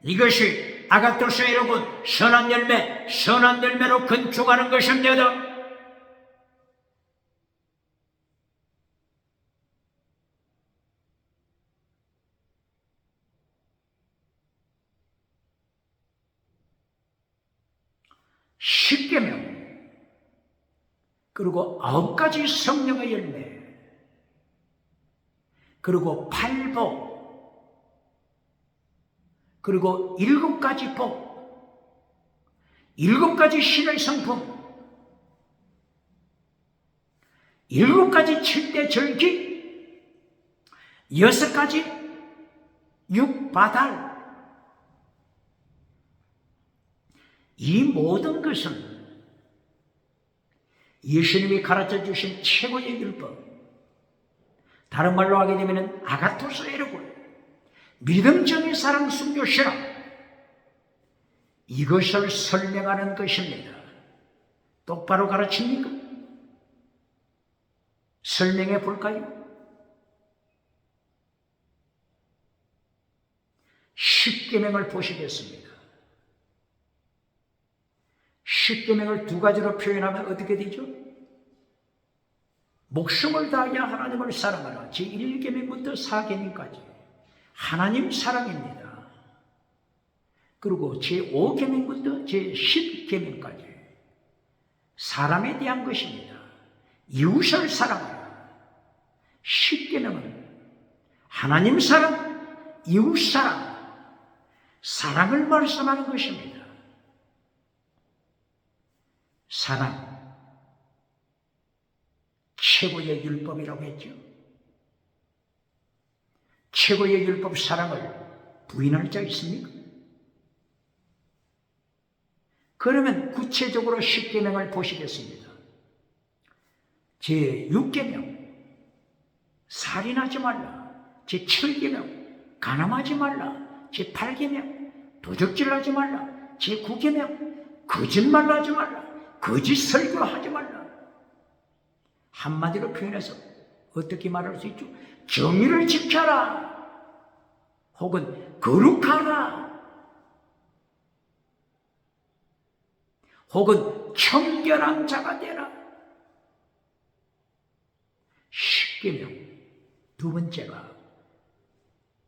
이것이 아가토스의 여러분 선한 열매, 선한 열매로 건축하는 것입니다. 십계명, 그리고 9가지 성령의 열매, 그리고 8복, 그리고 7가지 복, 7가지 신의 성품, 7가지 7대 절기, 6가지 육바달, 이 모든 것은 예수님이 가르쳐 주신 최고의 율법, 다른 말로 하게 되면 아가토스 에르골, 믿음적인 사랑, 순교, 신앙, 이것을 설명하는 것입니다. 똑바로 가르칩니까? 설명해 볼까요? 십계명을 보시겠습니다. 십계명을 2가지로 표현하면 어떻게 되죠? 목숨을 다하여 하나님을 사랑하라. 제1계명부터 4계명까지 하나님 사랑입니다. 그리고 제5계명부터 제10계명까지 사람에 대한 것입니다. 이웃을 사랑하라. 10계명은 하나님 사랑, 이웃 사랑, 사랑을 말씀하는 것입니다. 사랑, 최고의 율법이라고 했죠. 최고의 율법 사랑을 부인할 자 있습니까? 그러면 구체적으로 10계명을 보시겠습니다. 제6계명, 살인하지 말라. 제7계명, 간음하지 말라. 제8계명, 도적질하지 말라. 제9계명, 거짓말하지 말라. 거짓 설교하지 말라. 한마디로 표현해서 어떻게 말할 수 있죠? 정의를 지켜라. 혹은 거룩하라. 혹은 청결한 자가 되라. 10계명, 2번째가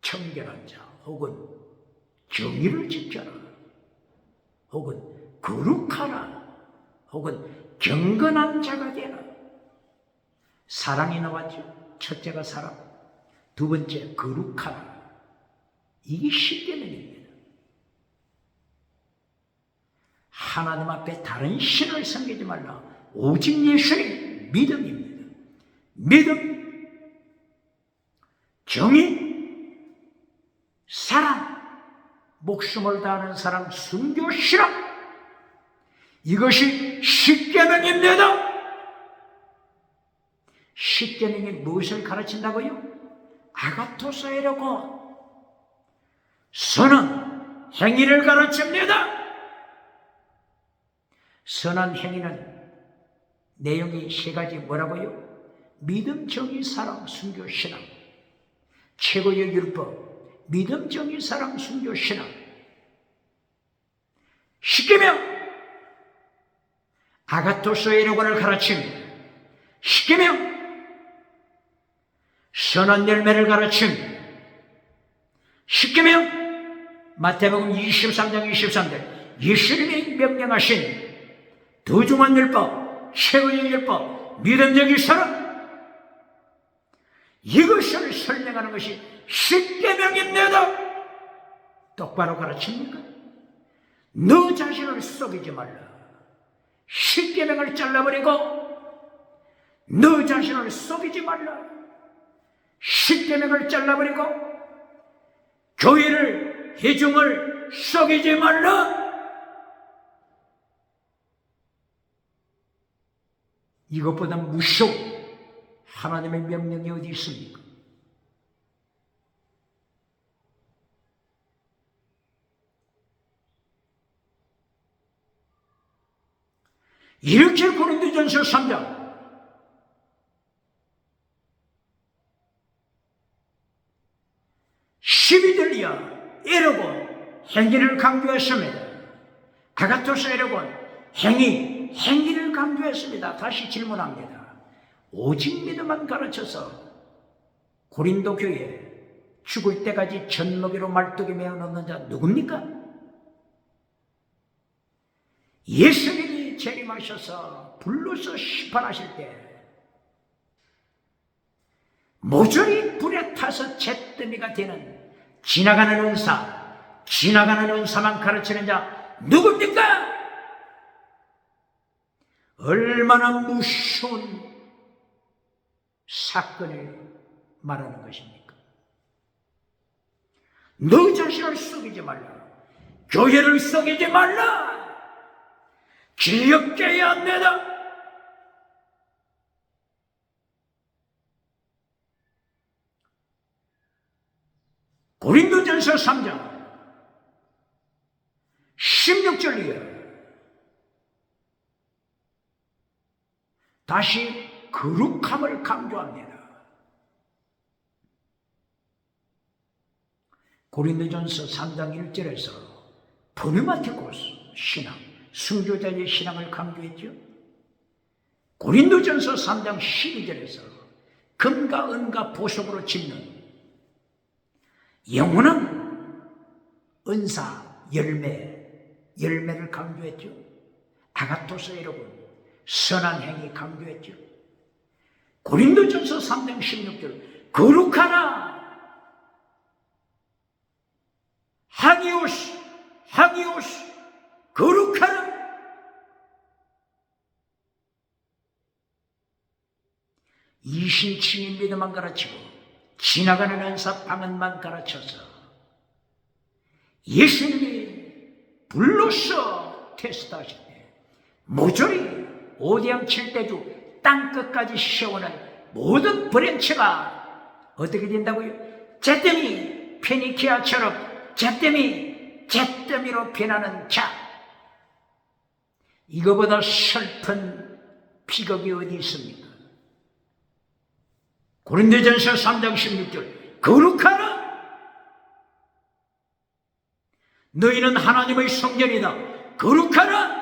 청결한 자, 혹은 정의를 지켜라. 혹은 거룩하라. 혹은 경건한 자가 되라. 사랑이 나왔죠. 첫째가 사랑, 2번째 거룩하라. 이게 10계명입니다. 하나님 앞에 다른 신을 섬기지 말라. 오직 예수의 믿음입니다. 믿음, 정의, 사랑, 목숨을 다하는 사랑, 순교, 신앙, 이것이 십계명입니다. 십계명이 무엇을 가르친다고요? 아가토스에르고 선한 행위를 가르칩니다. 선한 행위는 내용이 3가지 뭐라고요? 믿음, 정의, 사랑, 순교, 신앙. 최고의 율법, 믿음, 정의, 사랑, 순교, 신앙. 십계명, 아가토스에르고를 가르칩니다. 십계명, 선한 열매를 가르칩니다. 십계명, 마태복음 23장 23절, 예수님이 명령하신 더 중한 율법, 최고의 율법, 믿음적인 사랑, 이것을 설명하는 것이 십계명입니다. 똑바로 가르칩니까? 너 자신을 속이지 말라. 십계명을 잘라버리고 너 자신을 속이지 말라. 십계명을 잘라버리고 교회를, 회중을 속이지 말라. 이것보다 무서운 하나님의 명령이 어디 있습니까? 이렇게 고린도전서 3장 12들이여 에르곤 행위를 강조했습니다. 아가토스 에르곤 행위를 강조했습니다. 다시 질문합니다. 오직 믿음만 가르쳐서 고린도 교회에 죽을 때까지 젖먹이로 말뚝에 메어 넣는 자 누굽니까? 예수님이 재림하셔서 불로서 심판하실 때 모조리 불에 타서 잿더미가 되는 지나가는 은사만 가르치는 자 누굽니까? 얼마나 무서운 사건을 말하는 것입니까? 너 자신을 속이지 말라. 교회를 속이지 말라. 기억해야 합니다. 고린도전서 3장 16절이에요. 다시 거룩함을 강조합니다. 고린도전서 3장 1절에서 프누마티코스 신앙, 순교자의 신앙을 강조했죠. 고린도전서 3장 12절에서 금과 은과 보석으로 짓는 영원한 은사, 열매를 강조했죠. 아가토스 여러분, 선한 행위 강조했죠. 고린도전서 3장 16절 거룩하라. 하기오스 거룩하라. 이신칭의 믿음만 가르치고 지나가는 은사 방언만 가르쳐서 예수님이 불로서 테스트하실 때 모조리 오대양 칠대주 땅끝까지 씌워오는 모든 브랜치가 어떻게 된다고요? 잿더미 페니키아처럼 잿더미로 변하는 자. 이거보다 슬픈 비극이 어디 있습니까? 고린도전서 3장 16절 거룩하라. 너희는 하나님의 성전이다. 거룩하라.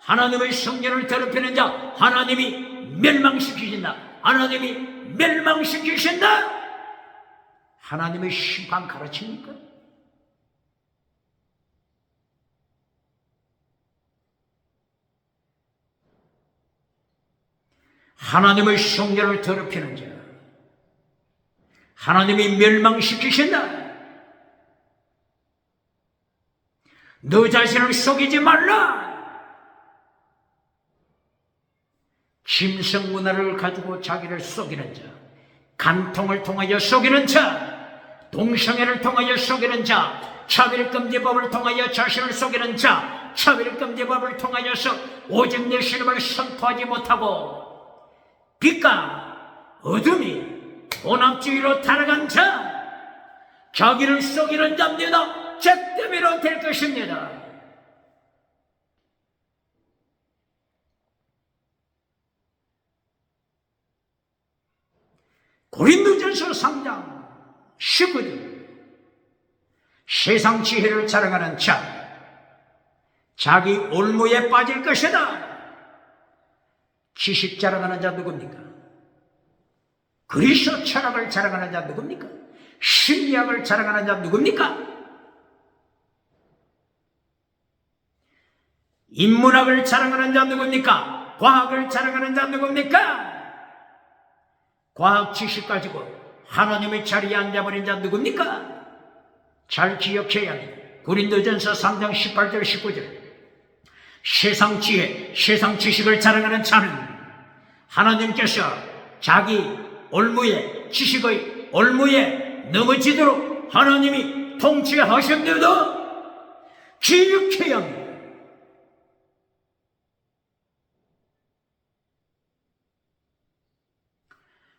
하나님의 성전을 더럽히는 자 하나님이 멸망시키신다. 하나님의 심판 가르칩니까? 하나님의 성전을 더럽히는 자 하나님이 멸망시키신다. 너 자신을 속이지 말라. 짐승 문화를 가지고 자기를 속이는 자, 간통을 통하여 속이는 자, 동성애를 통하여 속이는 자, 차별금지법을 통하여 자신을 속이는 자, 차별금지법을 통하여서 오직 내 신임을 선포하지 못하고 빛과 어둠이 본합주의로 타락한 자, 자기를 속이는 자입니다. 잿더미로 될 것입니다. 고린도전서 3장 19절 세상 지혜를 자랑하는 자 자기 올무에 빠질 것이다. 지식 자랑하는 자 누굽니까? 그리스도 철학을 자랑하는 자 누굽니까? 심리학을 자랑하는 자 누굽니까? 인문학을 자랑하는 자 누굽니까? 과학을 자랑하는 자 누굽니까? 과학 지식 가지고 하나님의 자리에 앉아버린 자 누굽니까? 잘 기억해야 합니다. 고린도전서 3장 18절 19절 세상 지혜, 세상 지식을 자랑하는 자는 하나님께서 자기 올무에, 지식의 올무에 넘어지도록 하나님이 통치하셨는데도 기억해야 합니다.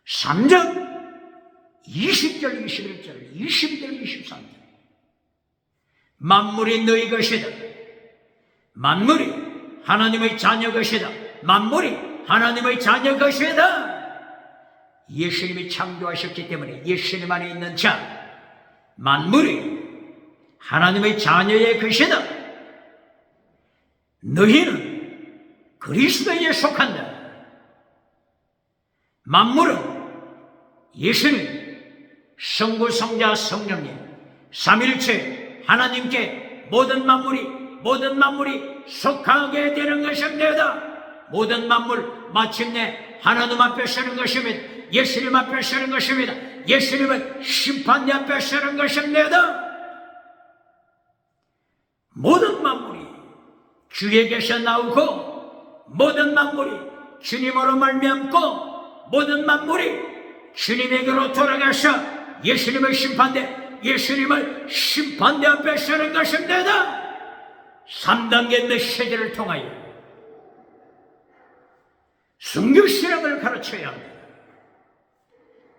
(3장) 20절, 21절, 22절, 23절 만물이 너희 것이다. 만물이 하나님의 자녀 것이다. 만물이 하나님의 자녀 것이다. 예수님이 창조하셨기 때문에 예수님 안에 있는 자 만물이 하나님의 자녀의 것이다. 너희는 그리스도에 속한다. 만물은 예수님, 성부, 성자, 성령님 삼일체 하나님께 모든 만물이 속하게 되는 것입니다. 모든 만물 마침내 하나님 앞에 서는 것입니다. 예수님 앞에 서는 것입니다. 예수님은 심판대 앞에 서는 것입니다. 모든 만물이 주에게서 나오고 모든 만물이 주님으로 말미암고 모든 만물이 주님에게로 돌아가서 예수님을 심판대 앞에 서는 것입니다. 3단계 메시지를 통하여 순교신앙을 가르쳐야 합니다.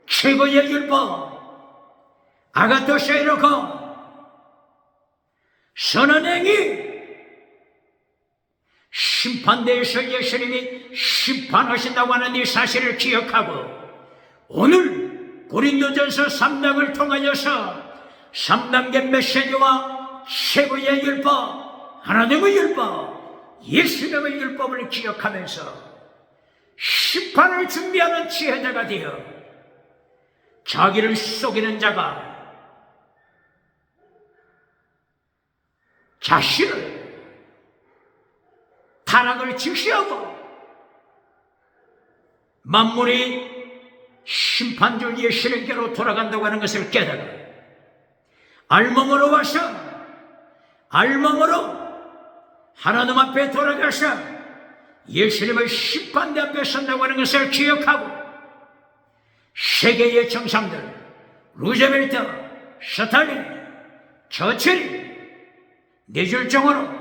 최고의 율법 아가토세이로고 선언행위 심판대에서 예수님이 심판하신다고 하는 이 사실을 기억하고 오늘 고린도전서 3장을 통하여서 3단계 메시지와 최고의 율법 하나님의 율법 예수님의 율법을 기억하면서 심판을 준비하는 지혜자가 되어 자기를 속이는 자가 자신을 타락을 직시하고 만물이 심판주 예수님께로 돌아간다고 하는 것을 깨달아 알몸으로 와서 알몸으로 하나님 앞에 돌아가서 예수님의 심판대 앞에 선다고 하는 것을 기억하고 세계의 정상들 루즈벨트, 스탈린, 처칠이 뇌졸중으로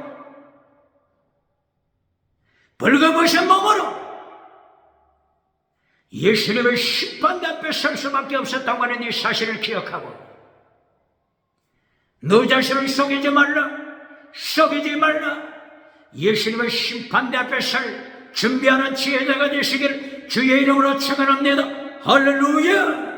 벌거벗은 몸으로 예수님의 심판대 앞에 설 수밖에 없었다고 하는 이 사실을 기억하고 너 자신을 속이지 말라 예수님의 심판대 앞에 설 준비하는 지혜자가 되시길 주의 이름으로 축원합니다. 할렐루야.